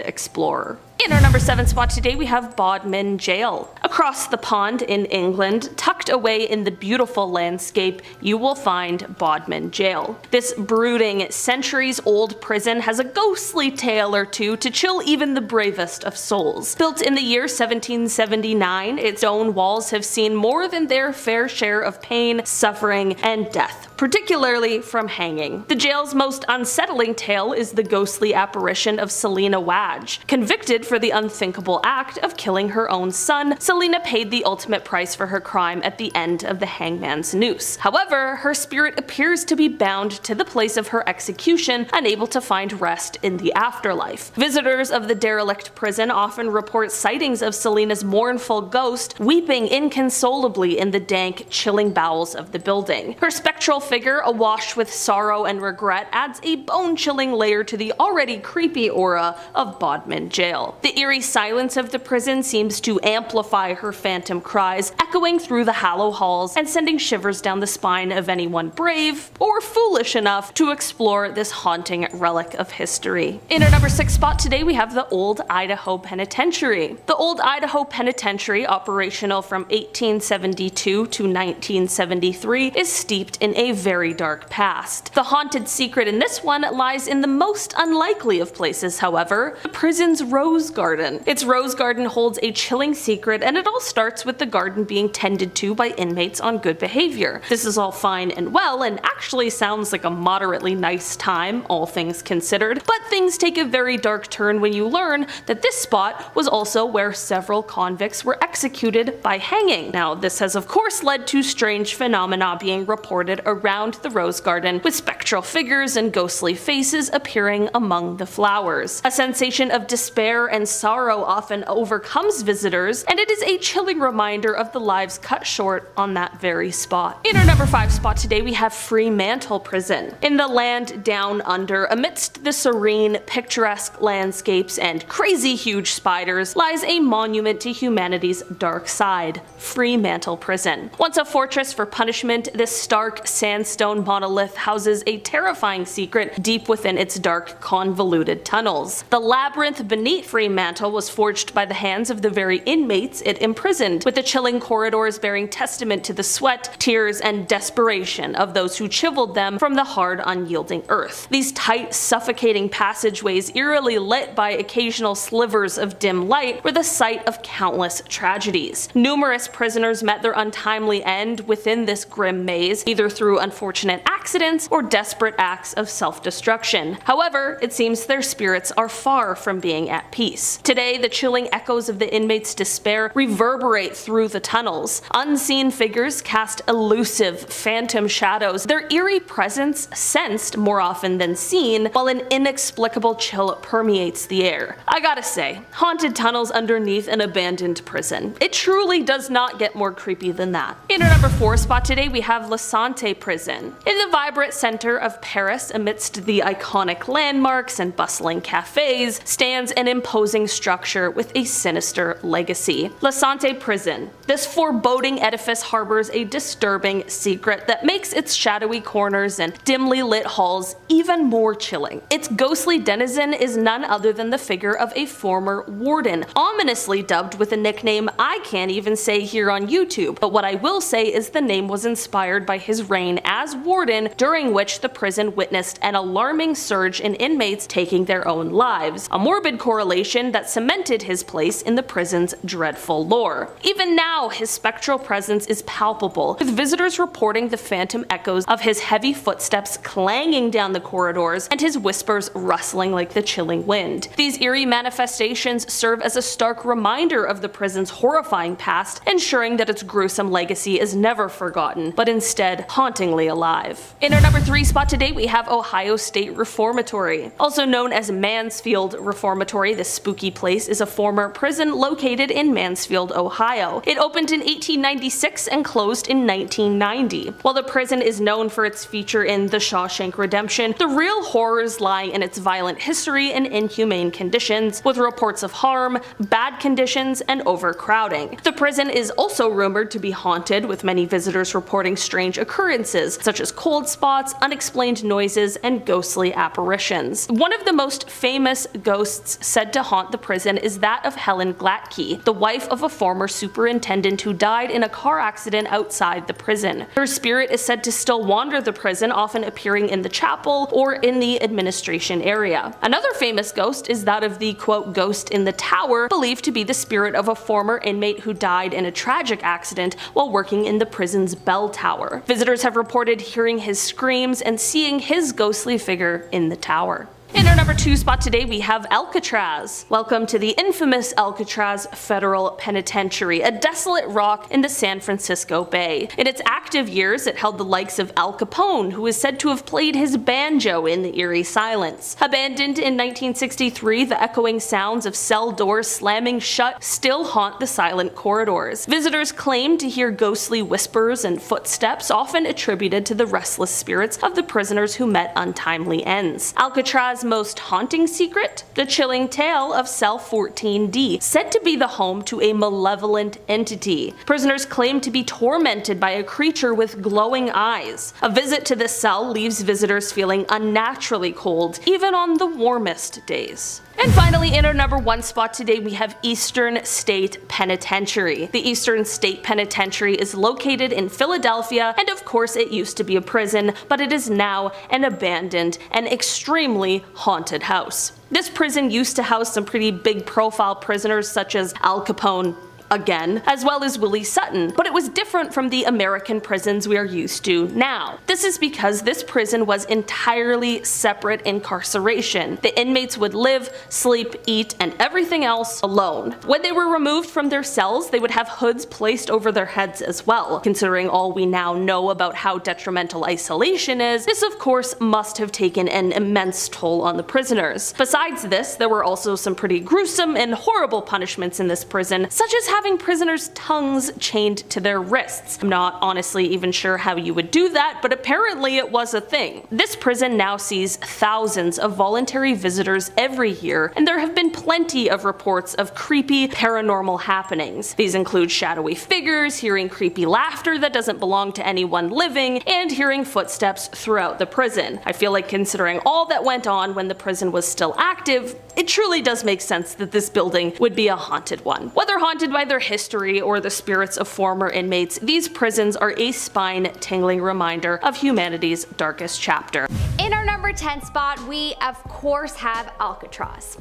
Speaker 3: explorer. In our number 7 spot today, we have Bodmin Jail. Across the pond in England, tucked away in the beautiful landscape, you will find Bodmin Jail. This brooding, centuries-old prison has a ghostly tale or two to chill even the bravest of souls. Built in the year 1779, its own walls have seen more than their fair share of pain, suffering, and death, particularly from hanging. The jail's most unsettling tale is the ghostly apparition of Selina Wadge. Convicted for the unthinkable act of killing her own son, Selina paid the ultimate price for her crime at the end of the hangman's noose. However, her spirit appears to be bound to the place of her execution, unable to find rest in the afterlife. Visitors of the derelict prison often report sightings of Selina's mournful ghost, weeping inconsolably in the dank, chilling bowels of the building. Her spectral figure, awash with sorrow and regret, adds a bone-chilling layer to the already creepy aura of Bodmin Jail. The eerie silence of the prison seems to amplify her phantom cries, echoing through the hollow halls and sending shivers down the spine of anyone brave or foolish enough to explore this haunting relic of history. In our number 6 spot today, we have the Old Idaho Penitentiary. The Old Idaho Penitentiary, operational from 1872 to 1973, is steeped in a very dark past. The haunted secret in this one lies in the most unlikely of places, however, the prison's rose garden. Its rose garden holds a chilling secret, and it all starts with the garden being tended to by inmates on good behavior. This is all fine and well, and actually sounds like a moderately nice time, all things considered, but things take a very dark turn when you learn that this spot was also where several convicts were executed by hanging. Now, this has of course led to strange phenomena being reported around the rose garden, with spectral figures and ghostly faces appearing among the flowers. A sensation of despair and sorrow often overcomes visitors, and it is a chilling reminder of the lives cut short on that very spot. In our number 5 spot today, we have Fremantle Prison. In the land down under, amidst the serene, picturesque landscapes and crazy huge spiders, lies a monument to humanity's dark side, Fremantle Prison. Once a fortress for punishment, this stark, sandstone monolith houses a terrifying secret deep within its dark, convoluted tunnels. The labyrinth beneath Fremantle was forged by the hands of the very inmates it imprisoned, with the chilling corridors bearing testament to the sweat, tears, and desperation of those who chiseled them from the hard, unyielding earth. These tight, suffocating passageways, eerily lit by occasional slivers of dim light, were the site of countless tragedies. Numerous prisoners met their untimely end within this grim maze, either through unfortunate accidents or desperate acts of self-destruction. However, it seems their spirits are far from being at peace. Today, the chilling echoes of the inmates' despair reverberate through the tunnels. Unseen figures cast elusive, phantom shadows, their eerie presence sensed more often than seen, while an inexplicable chill permeates the air. I gotta say, haunted tunnels underneath an abandoned prison. It truly does not get more creepy than that. In our number 4 spot today, we have La Santé Prison. In the vibrant center of Paris, amidst the iconic landmarks and bustling cafes, stands an imposing structure with a sinister legacy. La Santé Prison. This foreboding edifice harbors a disturbing secret that makes its shadowy corners and dimly lit halls even more chilling. Its ghostly denizen is none other than the figure of a former warden, ominously dubbed with a nickname I can't even say here on YouTube, but what I will say is the name was inspired by his reign as warden, during which the prison witnessed an alarming surge in inmates taking their own lives, a morbid correlation that cemented his place in the prison's dreadful lore. Even now, his spectral presence is palpable, with visitors reporting the phantom echoes of his heavy footsteps clanging down the corridors and his whispers rustling like the chilling wind. These eerie manifestations serve as a stark reminder of the prison's horrifying past, ensuring that its gruesome legacy is never forgotten, but instead hauntingly alive. In our number 3 spot today, we have Ohio State Reformatory. Also known as Mansfield Reformatory, this spooky place is a former prison located in Mansfield, Ohio. It opened in 1896 and closed in 1990. While the prison is known for its feature in The Shawshank Redemption, the real horrors lie in its violent history and inhumane conditions, with reports of harm, bad conditions, and overcrowding. The prison is also rumored to be haunted, with many visitors reporting strange occurrences, such as cold spots, unexplained noises, and ghostly apparitions. One of the most famous ghosts said to haunt the prison is that of Helen Glatke, the wife of a former superintendent who died in a car accident outside the prison. Her spirit is said to still wander the prison, often appearing in the chapel or in the administration area. Another famous ghost is that of the quote ghost in the tower, believed to be the spirit of a former inmate who died in a tragic accident while working in the prison's bell tower. Visitors have reported hearing his screams and seeing his ghostly figure in the tower. In our number 2 spot today, we have Alcatraz. Welcome to the infamous Alcatraz Federal Penitentiary, a desolate rock in the San Francisco Bay. In its active years, it held the likes of Al Capone, who is said to have played his banjo in the eerie silence. Abandoned in 1963, the echoing sounds of cell doors slamming shut still haunt the silent corridors. Visitors claim to hear ghostly whispers and footsteps, often attributed to the restless spirits of the prisoners who met untimely ends. Alcatraz most haunting secret? The chilling tale of Cell 14D, said to be the home to a malevolent entity. Prisoners claim to be tormented by a creature with glowing eyes. A visit to this cell leaves visitors feeling unnaturally cold, even on the warmest days. And finally, in our number 1 spot today, we have Eastern State Penitentiary. The Eastern State Penitentiary is located in Philadelphia, and of course it used to be a prison, but it is now an abandoned and extremely haunted house. This prison used to house some pretty big profile prisoners such as Al Capone, again, as well as Willie Sutton, but it was different from the American prisons we are used to now. This is because this prison was entirely separate incarceration. The inmates would live, sleep, eat, and everything else alone. When they were removed from their cells, they would have hoods placed over their heads as well. Considering all we now know about how detrimental isolation is, this of course must have taken an immense toll on the prisoners. Besides this, there were also some pretty gruesome and horrible punishments in this prison, such as having prisoners' tongues chained to their wrists. I'm not honestly even sure how you would do that, but apparently it was a thing. This prison now sees thousands of voluntary visitors every year, and there have been plenty of reports of creepy paranormal happenings. These include shadowy figures, hearing creepy laughter that doesn't belong to anyone living, and hearing footsteps throughout the prison. I feel like considering all that went on when the prison was still active, it truly does make sense that this building would be a haunted one. Whether haunted by their history or the spirits of former inmates, these prisons are a spine-tingling reminder of humanity's darkest chapter.
Speaker 4: In our number 10 spot, we of course have Alcatraz.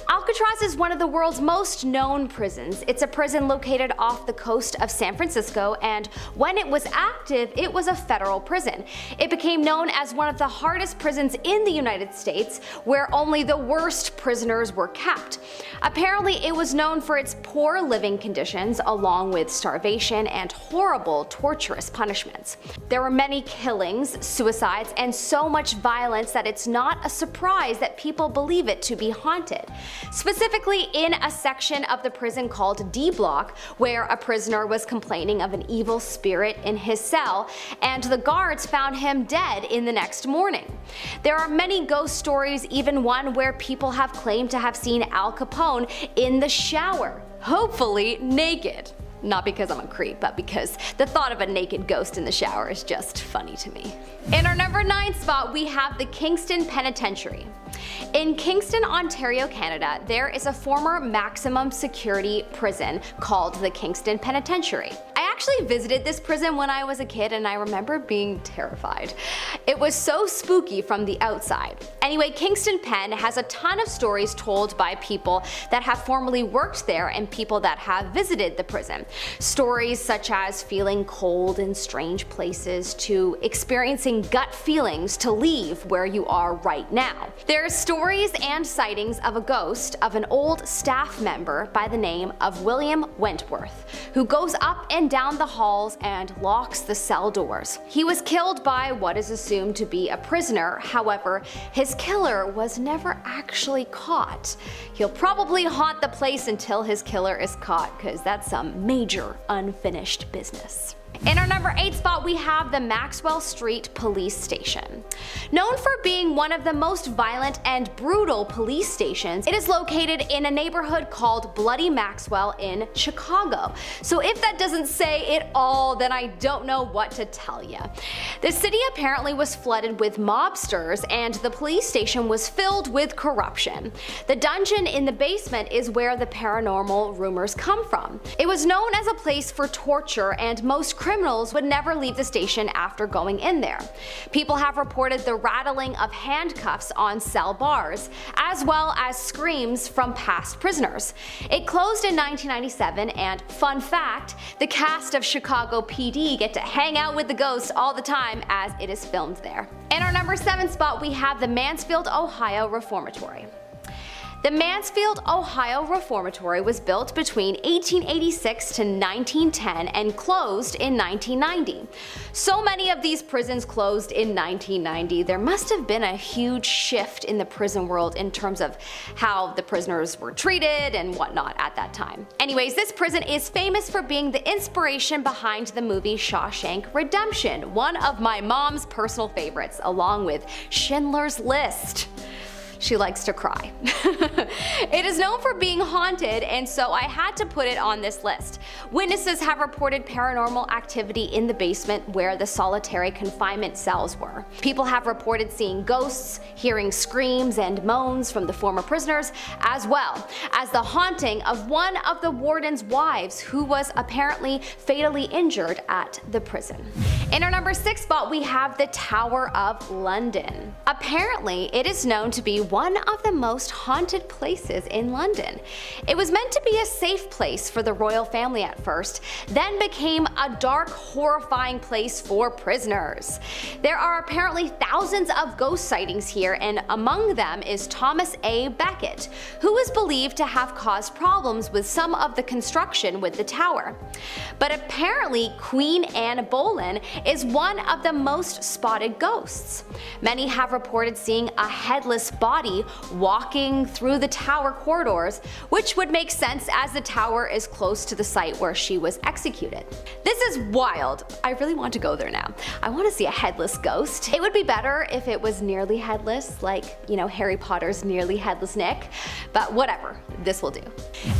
Speaker 4: Alcatraz is one of the world's most known prisons. It's a prison located off the coast of San Francisco, and when it was active, it was a federal prison. It became known as one of the hardest prisons in the United States, where only the worst prisoners were kept. Apparently, it was known for its poor living conditions, along with starvation and horrible, torturous punishments. There were many killings, suicides, and so much violence that it's not a surprise that people believe it to be haunted. Specifically in a section of the prison called D Block, where a prisoner was complaining of an evil spirit in his cell, and the guards found him dead in the next morning. There are many ghost stories, even one where people have claimed to have seen Al Capone in the shower, hopefully naked. Not because I'm a creep, but because the thought of a naked ghost in the shower is just funny to me. In our number 9 spot, we have the Kingston Penitentiary. In Kingston, Ontario, Canada, there is a former maximum security prison called the Kingston Penitentiary. I actually visited this prison when I was a kid, and I remember being terrified. It was so spooky from the outside. Anyway, Kingston Pen has a ton of stories told by people that have formerly worked there and people that have visited the prison. Stories such as feeling cold in strange places to experiencing gut feelings to leave where you are right now. There are stories and sightings of a ghost of an old staff member by the name of William Wentworth, who goes up and down the halls and locks the cell doors. He was killed by what is assumed to be a prisoner. However, his killer was never actually caught. He'll probably haunt the place until his killer is caught, because that's some major unfinished business. In our number 8 spot, we have the Maxwell Street Police Station. Known for being one of the most violent and brutal police stations, it is located in a neighborhood called Bloody Maxwell in Chicago. So if that doesn't say it all, then I don't know what to tell you. The city apparently was flooded with mobsters, and the police station was filled with corruption. The dungeon in the basement is where the paranormal rumors come from. It was known as a place for torture, and most criminals would never leave the station after going in there. People have reported the rattling of handcuffs on cell bars, as well as screams from past prisoners. It closed in 1997, and fun fact, the cast of Chicago PD get to hang out with the ghost all the time as it is filmed there. In our number 7 spot, we have the Mansfield, Ohio Reformatory. The Mansfield, Ohio Reformatory was built between 1886 to 1910 and closed in 1990. So many of these prisons closed in 1990, there must have been a huge shift in the prison world in terms of how the prisoners were treated and whatnot at that time. Anyways, this prison is famous for being the inspiration behind the movie Shawshank Redemption, one of my mom's personal favorites, along with Schindler's List. She likes to cry. It is known for being haunted, and so I had to put it on this list. Witnesses have reported paranormal activity in the basement where the solitary confinement cells were. People have reported seeing ghosts, hearing screams and moans from the former prisoners, as well as the haunting of one of the warden's wives who was apparently fatally injured at the prison. In our number 6 spot, we have the Tower of London. Apparently, it is known to be one of the most haunted places in London. It was meant to be a safe place for the royal family at first, then became a dark, horrifying place for prisoners. There are apparently thousands of ghost sightings here, and among them is Thomas A. Becket, who is believed to have caused problems with some of the construction with the tower. But apparently Queen Anne Boleyn is one of the most spotted ghosts. Many have reported seeing a headless body walking through the tower corridors, which would make sense as the tower is close to the site where she was executed. This is wild. I really want to go there now. I want to see a headless ghost. It would be better if it was nearly headless, like, you know, Harry Potter's nearly headless Nick, but whatever, this will do.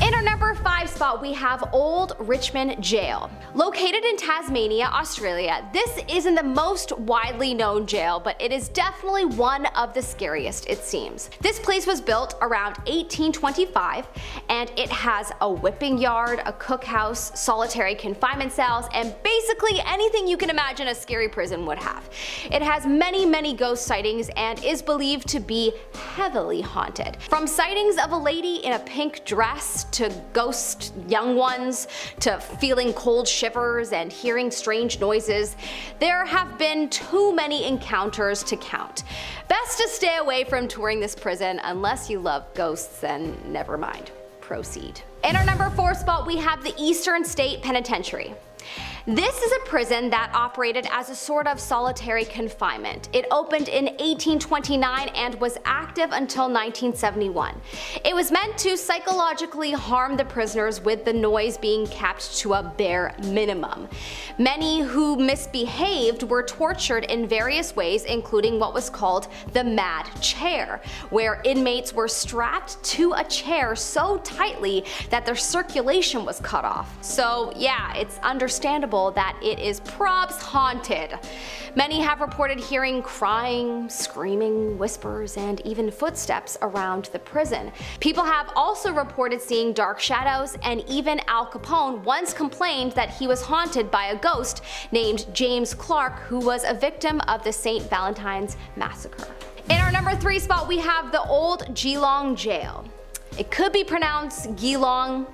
Speaker 4: In our number 5 spot, we have Old Richmond Jail. Located in Tasmania, Australia, this isn't the most widely known jail, but it is definitely one of the scariest, it seems. This place was built around 1825, and it has a whipping yard, a cookhouse, solitary confinement cells, and basically anything you can imagine a scary prison would have. It has many ghost sightings and is believed to be heavily haunted. From sightings of a lady in a pink dress, to ghost young ones, to feeling cold shivers and hearing strange noises, there have been too many encounters to count. Best to stay away from touring this prison unless you love ghosts, and never mind. Proceed. In our number 4 spot, we have the Eastern State Penitentiary. This is a prison that operated as a sort of solitary confinement. It opened in 1829 and was active until 1971. It was meant to psychologically harm the prisoners, with the noise being kept to a bare minimum. Many who misbehaved were tortured in various ways, including what was called the mad chair, where inmates were strapped to a chair so tightly that their circulation was cut off. So yeah, it's understandable that it is props haunted. Many have reported hearing crying, screaming, whispers, and even footsteps around the prison. People have also reported seeing dark shadows, and even Al Capone once complained that he was haunted by a ghost named James Clark, who was a victim of the St. Valentine's Massacre. In our number 3 spot, we have the Old Geelong Jail. It could be pronounced Geelong.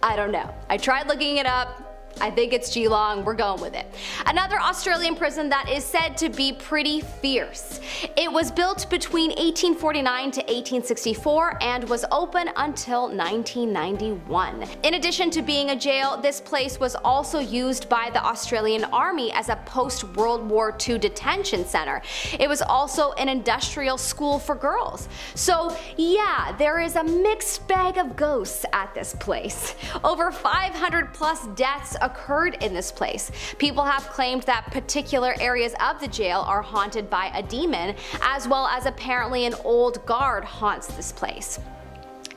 Speaker 4: I don't know. I tried looking it up. I think it's Geelong, we're going with it. Another Australian prison that is said to be pretty fierce. It was built between 1849 to 1864 and was open until 1991. In addition to being a jail, this place was also used by the Australian Army as a post-World War II detention center. It was also an industrial school for girls. So yeah, there is a mixed bag of ghosts at this place. Over 500 plus deaths occurred in this place. People have claimed that particular areas of the jail are haunted by a demon, as well as apparently an old guard haunts this place.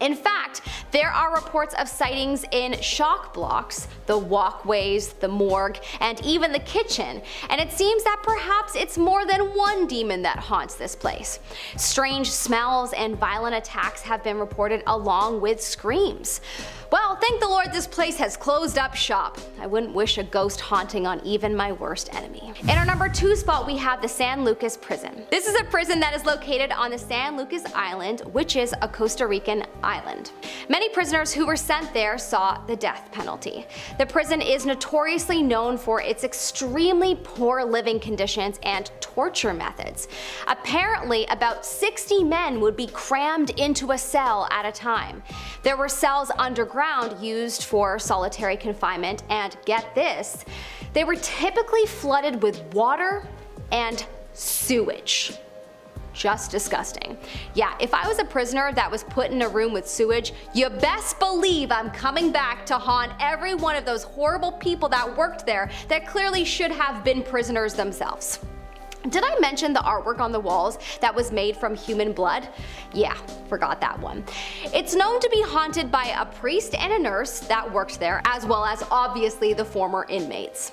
Speaker 4: In fact, there are reports of sightings in shock blocks, the walkways, the morgue, and even the kitchen, and it seems that perhaps it's more than one demon that haunts this place. Strange smells and violent attacks have been reported, along with screams. Well, thank the Lord this place has closed up shop. I wouldn't wish a ghost haunting on even my worst enemy. In our number 2 spot, we have the San Lucas Prison. This is a prison that is located on the San Lucas Island, which is a Costa Rican island. Many prisoners who were sent there saw the death penalty. The prison is notoriously known for its extremely poor living conditions and torture methods. Apparently, about 60 men would be crammed into a cell at a time. There were cells underground used for solitary confinement, and get this, they were typically flooded with water and sewage. Just disgusting. Yeah, if I was a prisoner that was put in a room with sewage, you best believe I'm coming back to haunt every one of those horrible people that worked there that clearly should have been prisoners themselves. Did I mention the artwork on the walls that was made from human blood? Yeah, forgot that one. It's known to be haunted by a priest and a nurse that worked there, as well as obviously the former inmates.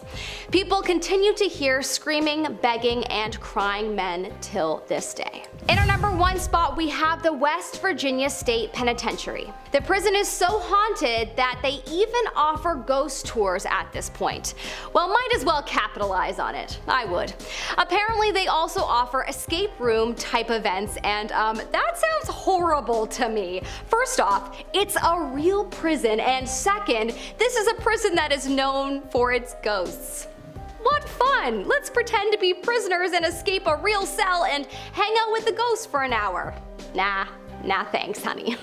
Speaker 4: People continue to hear screaming, begging, and crying men till this day. In our number 1 spot, we have the West Virginia State Penitentiary. The prison is so haunted that they even offer ghost tours at this point. Well, might as well capitalize on it. I would. Apparently, they also offer escape room type events, and that sounds horrible to me. First off, it's a real prison, and second, this is a prison that is known for its ghosts. What fun! Let's pretend to be prisoners and escape a real cell and hang out with the ghosts for an hour. Nah thanks, honey.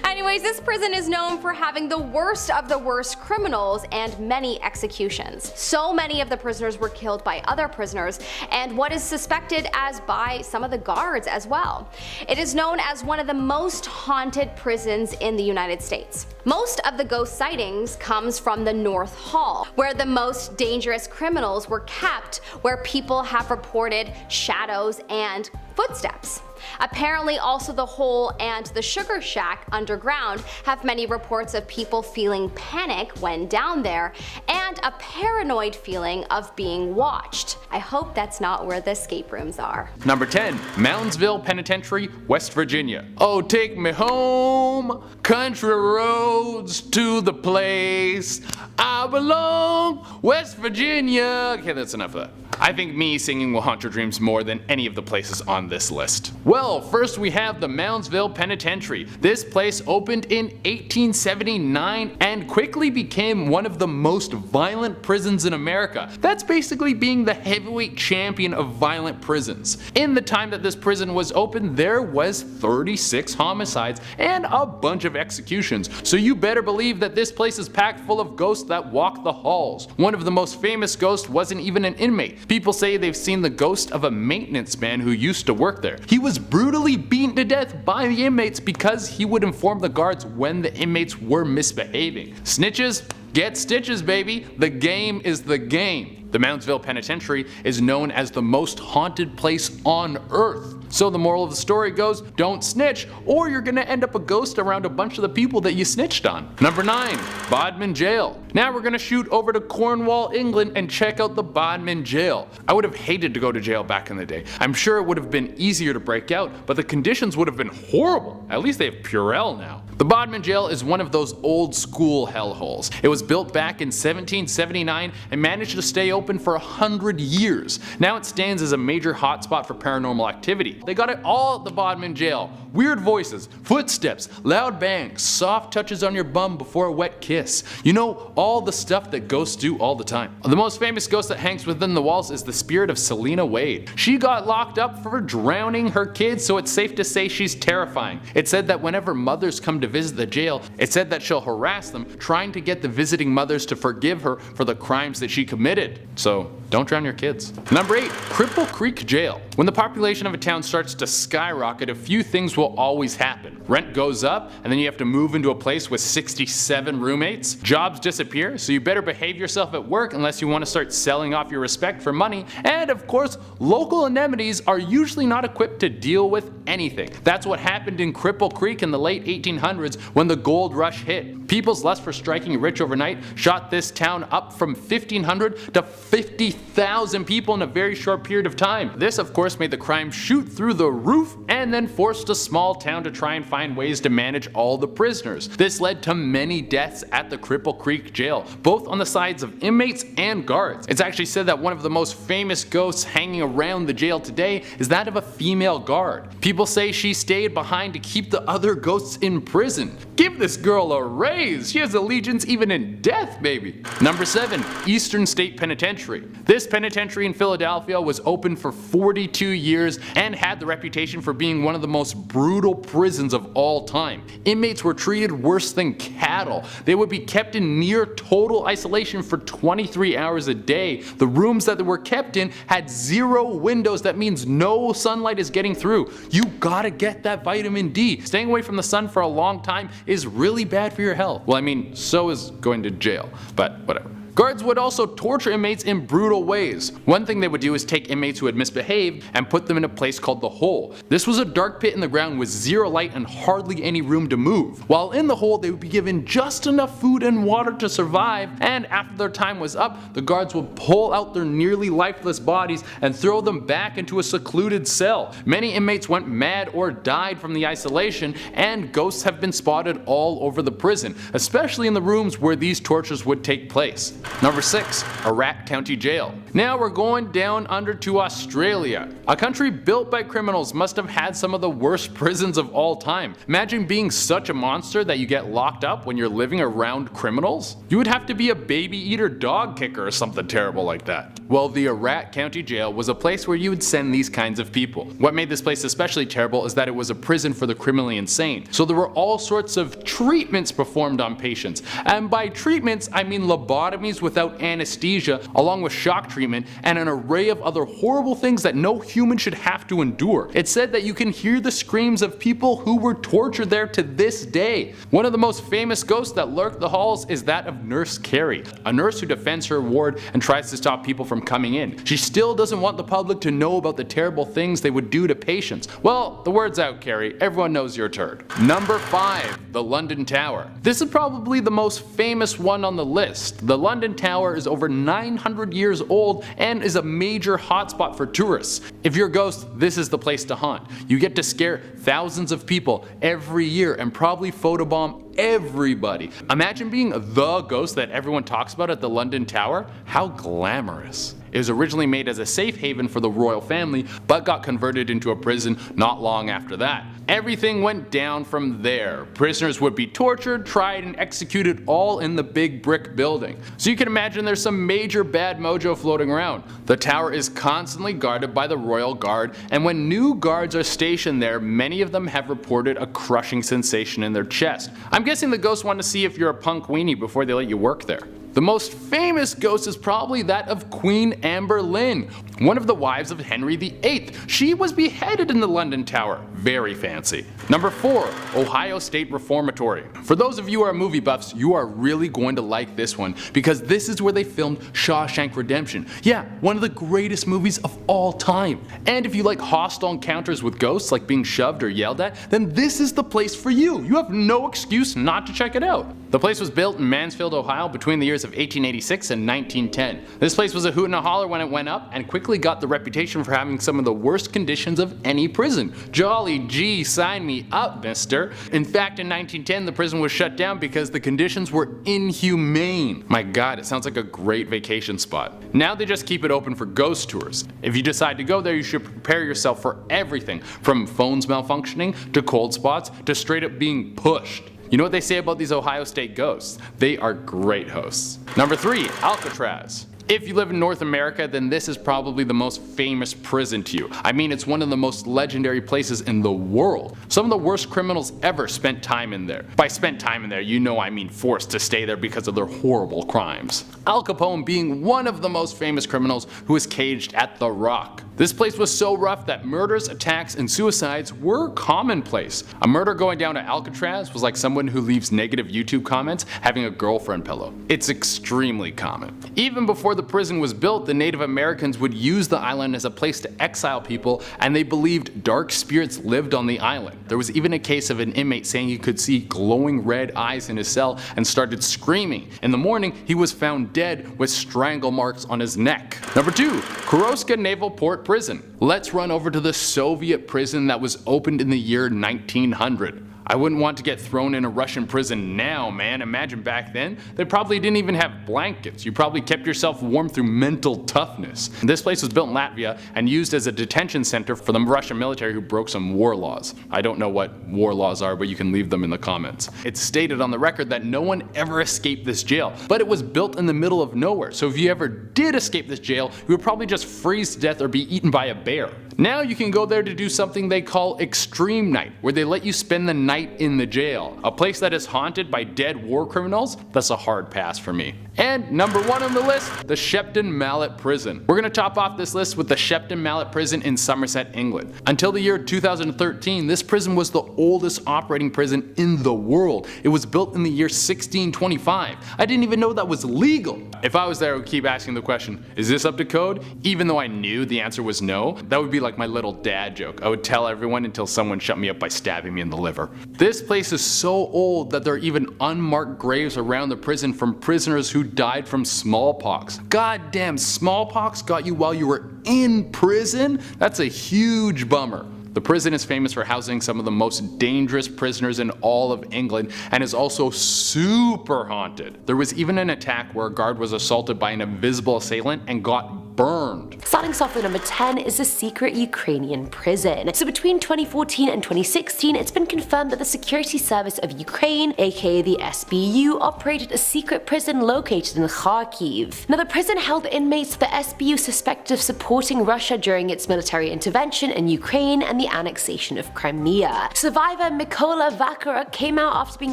Speaker 4: Anyway, Anyways, this prison is known for having the worst of the worst criminals and many executions. So many of the prisoners were killed by other prisoners, and what is suspected as by some of the guards as well. It is known as one of the most haunted prisons in the United States. Most of the ghost sightings comes from the North Hall, where the most dangerous criminals were kept, where people have reported shadows and footsteps. Apparently also the Hole and the Sugar Shack underground have many reports of people feeling panic when down there and a paranoid feeling of being watched. I hope that's not where the escape rooms are.
Speaker 5: Number 10. Moundsville Penitentiary, West Virginia. Oh, take me home, country roads to the place I belong, West Virginia. Okay, that's enough of that. I think me singing will haunt your dreams more than any of the places on this list. Well, first we have the Moundsville Penitentiary. This place opened in 1879 and quickly became one of the most violent prisons in America. That's basically being the heavyweight champion of violent prisons. In the time that this prison was open, there was 36 homicides and a bunch of executions. So you better believe that this place is packed full of ghosts that walk the halls. One of the most famous ghosts wasn't even an inmate. People say they've seen the ghost of a maintenance man who used to work there. He was brutally beaten to death by the inmates because he would inform the guards when the inmates were misbehaving. Snitches? Get stitches, baby. The game is the game. The Moundsville Penitentiary is known as the most haunted place on Earth. So the moral of the story goes, don't snitch or you're gonna end up a ghost around a bunch of the people that you snitched on. Number 9. Bodmin Jail. Now we're gonna shoot over to Cornwall, England and check out the Bodmin Jail. I would have hated to go to jail back in the day. I'm sure it would have been easier to break out, but the conditions would have been horrible. At least they have Purell now. The Bodmin Jail is one of those old school hellholes. It was built back in 1779 and managed to stay open for 100 years. Now it stands as a major hotspot for paranormal activity. They got it all at the Bodmin Jail. Weird voices, footsteps, loud bangs, soft touches on your bum before a wet kiss. You know, all the stuff that ghosts do all the time. The most famous ghost that hangs within the walls is the spirit of Selena Wade. She got locked up for drowning her kids, so it's safe to say she's terrifying. It's said that whenever mothers come to visit the jail, it's said that she'll harass them, trying to get the visiting mothers to forgive her for the crimes that she committed. So don't drown your kids. Number 8. Cripple Creek Jail. When the population of a town starts to skyrocket, a few things will always happen. Rent goes up, and then you have to move into a place with 67 roommates. Jobs disappear, so you better behave yourself at work unless you want to start selling off your respect for money. And of course, local anemones are usually not equipped to deal with anything. That's what happened in Cripple Creek in the late 1800s when the gold rush hit. People's lust for striking rich overnight shot this town up from 1,500 to 50,000 people in a very short period of time. This of course made the crime shoot through the roof and then forced a small town to try and find ways to manage all the prisoners. This led to many deaths at the Cripple Creek Jail, both on the sides of inmates and guards. It's actually said that one of the most famous ghosts hanging around the jail today is that of a female guard. People say she stayed behind to keep the other ghosts in prison. Give this girl a raise, she has allegiance even in death, baby. Number 7. Eastern State Penitentiary. This penitentiary in Philadelphia was open for 42 years and had the reputation for being one of the most brutal prisons of all time. Inmates were treated worse than cattle. They would be kept in near total isolation for 23 hours a day. The rooms that they were kept in had 0 windows. That means no sunlight is getting through. You gotta get that vitamin D. Staying away from the sun for a long time is really bad for your health. Well, I mean, so is going to jail, but whatever. Guards would also torture inmates in brutal ways. One thing they would do is take inmates who had misbehaved and put them in a place called the Hole. This was a dark pit in the ground with 0 light and hardly any room to move. While in the hole, they would be given just enough food and water to survive, and after their time was up, the guards would pull out their nearly lifeless bodies and throw them back into a secluded cell. Many inmates went mad or died from the isolation, and ghosts have been spotted all over the prison, especially in the rooms where these tortures would take place. Number 6. Ararat County Jail. Now we're going down under to Australia. A country built by criminals must have had some of the worst prisons of all time. Imagine being such a monster that you get locked up when you're living around criminals. You would have to be a baby eater dog kicker or something terrible like that. Well, the Ararat County Jail was a place where you would send these kinds of people. What made this place especially terrible is that it was a prison for the criminally insane. So there were all sorts of treatments performed on patients. And by treatments, I mean lobotomies without anesthesia, along with shock treatment, and an array of other horrible things that no human should have to endure. It's said that you can hear the screams of people who were tortured there to this day. One of the most famous ghosts that lurk the halls is that of Nurse Carrie, a nurse who defends her ward and tries to stop people from coming in. She still doesn't want the public to know about the terrible things they would do to patients. Well, the word's out, Carrie. Everyone knows you're a turd. Number 5. The London Tower. This is probably the most famous one on the list. The London Tower is over 900 years old and is a major hotspot for tourists. If you're a ghost, this is the place to haunt. You get to scare thousands of people every year and probably photobomb everybody. Imagine being the ghost that everyone talks about at the London Tower. How glamorous. It was originally made as a safe haven for the royal family, but got converted into a prison not long after that. Everything went down from there. Prisoners would be tortured, tried, and executed all in the big brick building. So you can imagine there's some major bad mojo floating around. The tower is constantly guarded by the royal guard, and when new guards are stationed there, many of them have reported a crushing sensation in their chest. I'm guessing the ghosts want to see if you're a punk weenie before they let you work there. The most famous ghost is probably that of Queen Anne Boleyn, one of the wives of Henry VIII. She was beheaded in the London Tower. Very fancy. Number 4. Ohio State Reformatory. For those of you who are movie buffs, you are really going to like this one because this is where they filmed Shawshank Redemption. Yeah, one of the greatest movies of all time. And if you like hostile encounters with ghosts, like being shoved or yelled at, then this is the place for you. You have no excuse not to check it out. The place was built in Mansfield, Ohio between the years of 1886 and 1910. This place was a hoot and a holler when it went up and quickly got the reputation for having some of the worst conditions of any prison. Jolly gee, sign me up, mister. In fact, in 1910 the prison was shut down because the conditions were inhumane. My god, it sounds like a great vacation spot. Now they just keep it open for ghost tours. If you decide to go there, you should prepare yourself for everything from phones malfunctioning to cold spots to straight up being pushed. You know what they say about these Ohio State ghosts? They are great hosts. Number 3. Alcatraz. If you live in North America, then this is probably the most famous prison to you. I mean, it's one of the most legendary places in the world. Some of the worst criminals ever spent time in there. By spent time in there, you know I mean forced to stay there because of their horrible crimes. Al Capone being one of the most famous criminals who was caged at the Rock. This place was so rough that murders, attacks, and suicides were commonplace. A murder going down to Alcatraz was like someone who leaves negative YouTube comments having a girlfriend pillow. It's extremely common. Even before the prison was built, the Native Americans would use the island as a place to exile people, and they believed dark spirits lived on the island. There was even a case of an inmate saying he could see glowing red eyes in his cell and started screaming. In the morning, he was found dead with strangle marks on his neck. Number 2. Kuroska Naval Port Prison. Let's run over to the Soviet prison that was opened in the year 1900. I wouldn't want to get thrown in a Russian prison now, man. Imagine back then. They probably didn't even have blankets. You probably kept yourself warm through mental toughness. This place was built in Latvia and used as a detention center for the Russian military who broke some war laws. I don't know what war laws are, but you can leave them in the comments. It's stated on the record that no one ever escaped this jail, but it was built in the middle of nowhere. So if you ever did escape this jail, you would probably just freeze to death or be eaten by a bear. Now you can go there to do something they call Extreme Night, where they let you spend the night in the jail. A place that is haunted by dead war criminals? That's a hard pass for me. And number 1 on the list, the Shepton Mallet Prison. We're gonna top off this list with the Shepton Mallet Prison in Somerset, England. Until the year 2013, this prison was the oldest operating prison in the world. It was built in the year 1625. I didn't even know that was legal. If I was there, I would keep asking the question, is this up to code? Even though I knew the answer was no. That would be like my little dad joke. I would tell everyone until someone shut me up by stabbing me in the liver. This place is so old that there are even unmarked graves around the prison from prisoners who died from smallpox. Goddamn, smallpox got you while you were in prison? That's a huge bummer. The prison is famous for housing some of the most dangerous prisoners in all of England and is also super haunted. There was even an attack where a guard was assaulted by an invisible assailant and got burned.
Speaker 6: Starting off at number 10 is a secret Ukrainian prison. So between 2014 and 2016, it's been confirmed that the Security Service of Ukraine, aka the SBU, operated a secret prison located in Kharkiv. Now the prison held inmates the SBU suspected of supporting Russia during its military intervention in Ukraine and the annexation of Crimea. Survivor Mykola Vakara came out after being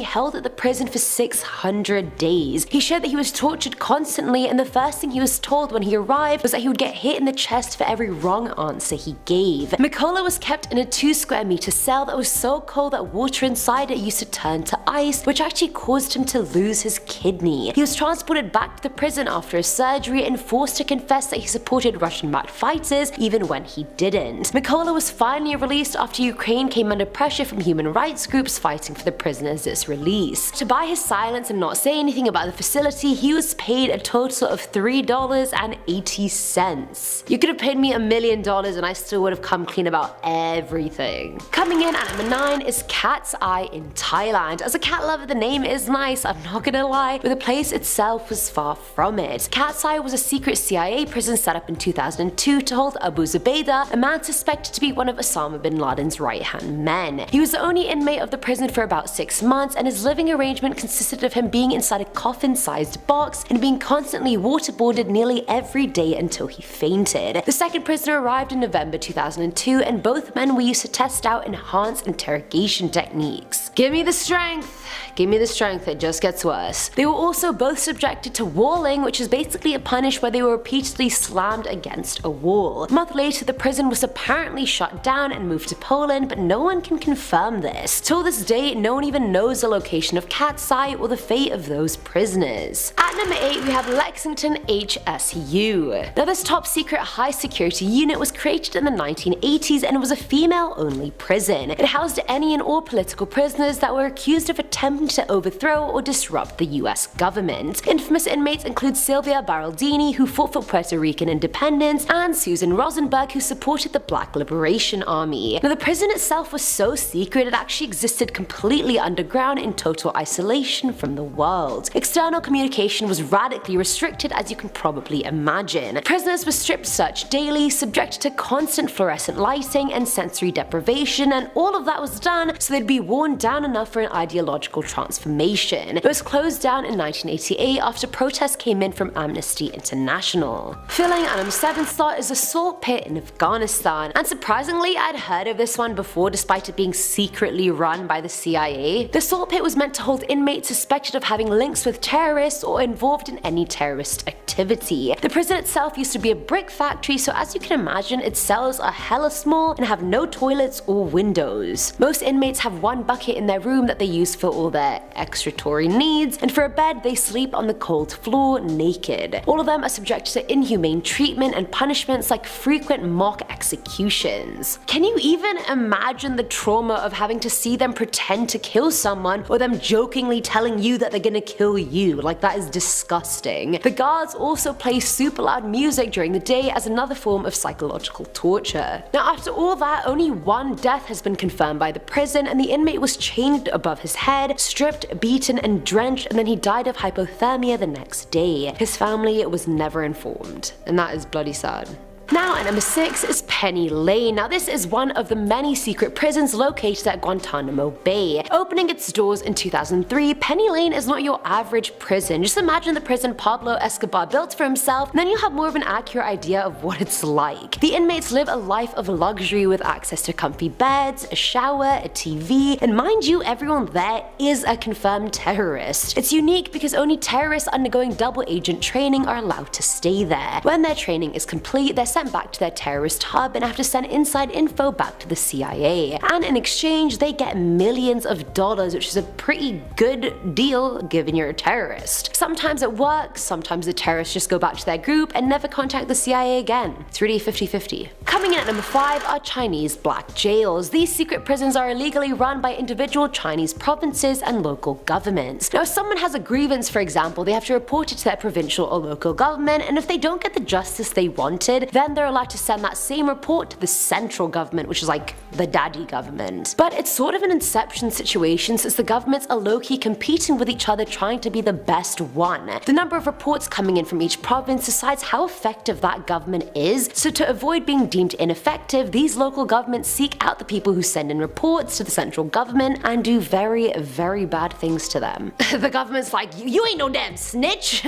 Speaker 6: held at the prison for 600 days. He shared that he was tortured constantly, and the first thing he was told when he arrived was that he would get hit in the chest for every wrong answer he gave. Mykola was kept in a 2 square meter cell that was so cold that water inside it used to turn to ice, which actually caused him to lose his kidney. He was transported back to the prison after a surgery and forced to confess that he supported Russian-backed fighters even when he didn't. Mykola was finally released after Ukraine came under pressure from human rights groups fighting for the prisoner's release. To buy his silence and not say anything about the facility, he was paid a total of $3.80. You could have paid me $1 million and I still would have come clean about everything. Coming in at number 9 is Cat's Eye in Thailand. As a cat lover, the name is nice, I'm not gonna lie, but the place itself was far from it. Cat's Eye was a secret CIA prison set up in 2002 to hold Abu Zubaydah, a man suspected to be one of Osama bin Laden's right-hand men. He was the only inmate of the prison for about 6 months, and his living arrangement consisted of him being inside a coffin-sized box and being constantly waterboarded nearly every day until he fainted. The second prisoner arrived in November 2002, and both men were used to test out enhanced interrogation techniques. Give me the strength, it just gets worse. They were also both subjected to walling, which is basically a punish where they were repeatedly slammed against a wall. A month later, the prison was apparently shut down and moved to Poland, but no one can confirm this. Till this day, no one even knows the location of Cat's Eye or the fate of those prisoners. At number 8, we have Lexington HSU. Now this top secret high security unit was created in the 1980s and was a female-only prison. It housed any and all political prisoners that were accused of attempting to overthrow or disrupt the US government. Infamous inmates include Sylvia Baraldini, who fought for Puerto Rican independence, and Susan Rosenberg, who supported the Black Liberation Army. Now the prison itself was so secret it actually existed completely underground in total isolation from the world. External communication was radically restricted, as you can probably imagine. Prisoners were strip searched daily, subjected to constant fluorescent lighting and sensory deprivation, and all of that was done so they'd be worn down enough for an ideological transformation. It was closed down in 1988 after protests came in from Amnesty International. Filling at number 7 slot is a salt pit in Afghanistan, and surprisingly I'd heard of this one before despite it being secretly run by the CIA. The salt pit was meant to hold inmates suspected of having links with terrorists or involved in any terrorist activity. The prison itself used to be a brick factory, so as you can imagine, its cells are hella small and have no toilets or windows. Most inmates have one bucket in their room that they use for all their excretory needs, and for a bed they sleep on the cold floor naked. All of them are subjected to inhumane treatment and punishments like frequent mock executions. Can you even imagine the trauma of having to see them pretend to kill someone or them jokingly telling you that they're gonna kill you? Like, that is disgusting. The guards also play super loud music during the day as another form of psychological torture. Now after all that, only one death has been confirmed by the prison, and the inmate was chained above his head, stripped, beaten and drenched, and then he died of hypothermia the next day. His family was never informed, and that is bloody sad. Now at number 6 is Penny Lane. Now this is one of the many secret prisons located at Guantanamo Bay. Opening its doors in 2003, Penny Lane is not your average prison. Just imagine the prison Pablo Escobar built for himself, and then you'll have more of an accurate idea of what it's like. The inmates live a life of luxury with access to comfy beds, a shower, a TV, and mind you, everyone there is a confirmed terrorist. It's unique because only terrorists undergoing double agent training are allowed to stay there. When their training is complete, they're sent back to their terrorist hub and have to send inside info back to the CIA. And in exchange, they get millions of dollars, which is a pretty good deal given you're a terrorist. Sometimes it works, sometimes the terrorists just go back to their group and never contact the CIA again. It's really 50-50. Coming in at number 5 are Chinese black jails. These secret prisons are illegally run by individual Chinese provinces and local governments. Now if someone has a grievance, for example, they have to report it to their provincial or local government, and if they don't get the justice they wanted, their then they're allowed to send that same report to the central government, which is like the daddy government. But it's sort of an inception situation since the governments are low-key competing with each other trying to be the best one. The number of reports coming in from each province decides how effective that government is, so to avoid being deemed ineffective, these local governments seek out the people who send in reports to the central government and do very, very bad things to them. The government's like, you ain't no damn snitch!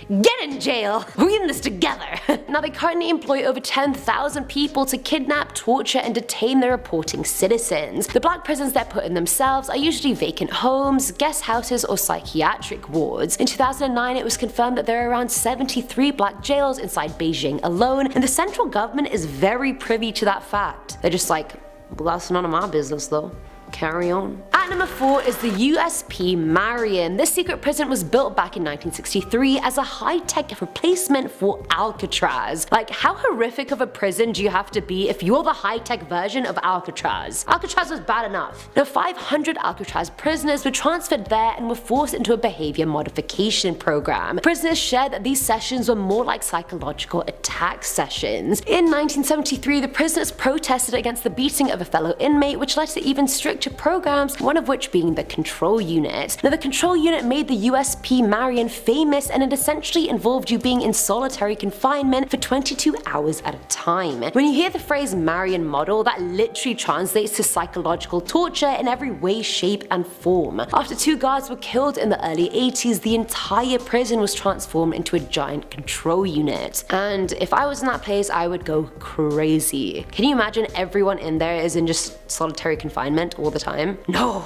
Speaker 6: Get in jail! We're in this together! Now they currently employ over 10,000 people to kidnap, torture, and detain their reporting citizens. The black prisons they're put in themselves are usually vacant homes, guest houses, or psychiatric wards. In 2009 it was confirmed that there are around 73 black jails inside Beijing alone, and the central government is very privy to that fact. They're just like, well, that's none of my business though. Carry on. At number 4 is the USP Marion. This secret prison was built back in 1963 as a high-tech replacement for Alcatraz. Like, how horrific of a prison do you have to be if you're the high-tech version of Alcatraz? Alcatraz was bad enough. Now 500 Alcatraz prisoners were transferred there and were forced into a behavior modification program. Prisoners shared that these sessions were more like psychological attack sessions. In 1973, the prisoners protested against the beating of a fellow inmate, which led to even stricter programs, one of which being the control unit. Now the control unit made the USP Marion famous, and it essentially involved you being in solitary confinement for 22 hours at a time. When you hear the phrase Marion model, that literally translates to psychological torture in every way, shape, and form. After 2 guards were killed in the early 80s, the entire prison was transformed into a giant control unit. And if I was in that place, I would go crazy. Can you imagine everyone in there is in just solitary confinement all the time? No!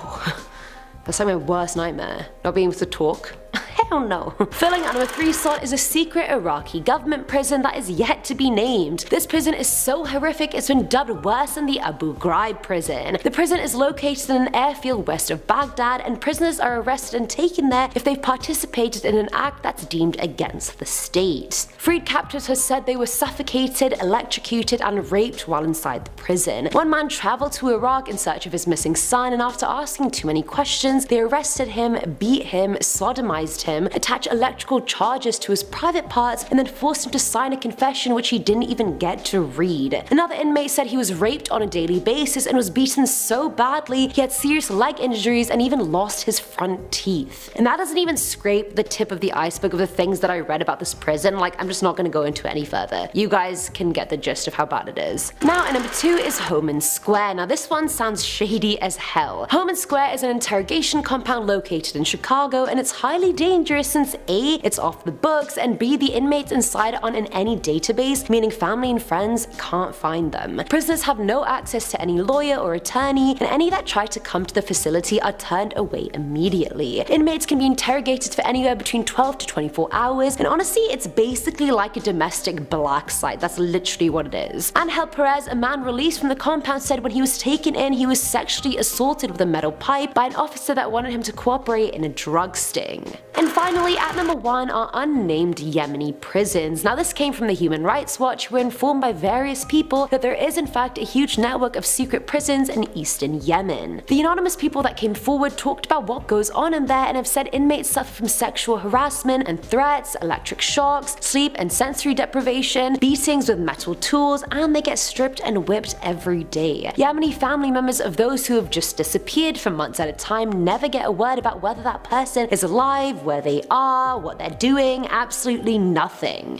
Speaker 6: That's like my worst nightmare. Not being able to talk. Hell no. Filling at number 3 slot is a secret Iraqi government prison that is yet to be named. This prison is so horrific it's been dubbed worse than the Abu Ghraib prison. The prison is located in an airfield west of Baghdad, and prisoners are arrested and taken there if they've participated in an act that's deemed against the state. Freed captives have said they were suffocated, electrocuted, and raped while inside the prison. One man traveled to Iraq in search of his missing son, and after asking too many questions, they arrested him, beat him, sodomized him, attached electrical charges to his private parts, and then forced him to sign a confession which he didn't even get to read. Another inmate said he was raped on a daily basis and was beaten so badly he had serious leg injuries and even lost his front teeth. And that doesn't even scrape the tip of the iceberg of the things that I read about this prison. Like, I'm just not going to go into it any further. You guys can get the gist of how bad it is. Now at number 2 is Homan Square. Now this one sounds shady as hell. Homan Square is an interrogation compound located in Chicago, and it's highly dangerous since A, it's off the books, and B, the inmates inside aren't in any database, meaning family and friends can't find them. Prisoners have no access to any lawyer or attorney, and any that try to come to the facility are turned away immediately. Inmates can be interrogated for anywhere between 12 to 24 hours, and honestly, it's basically like a domestic black site. That's literally what it is. Angel Perez, a man released from the compound, said when he was taken in, he was sexually assaulted with a metal pipe by an officer that wanted him to cooperate in a drug sting. And finally, at number 1 are unnamed Yemeni prisons. Now this came from the Human Rights Watch, who were informed by various people that there is in fact a huge network of secret prisons in eastern Yemen. The anonymous people that came forward talked about what goes on in there and have said inmates suffer from sexual harassment and threats, electric shocks, sleep and sensory deprivation, beatings with metal tools, and they get stripped and whipped every day. Yemeni family members of those who have just disappeared for months at a time never get a word about whether that person is alive, where they are, what they're doing, absolutely nothing.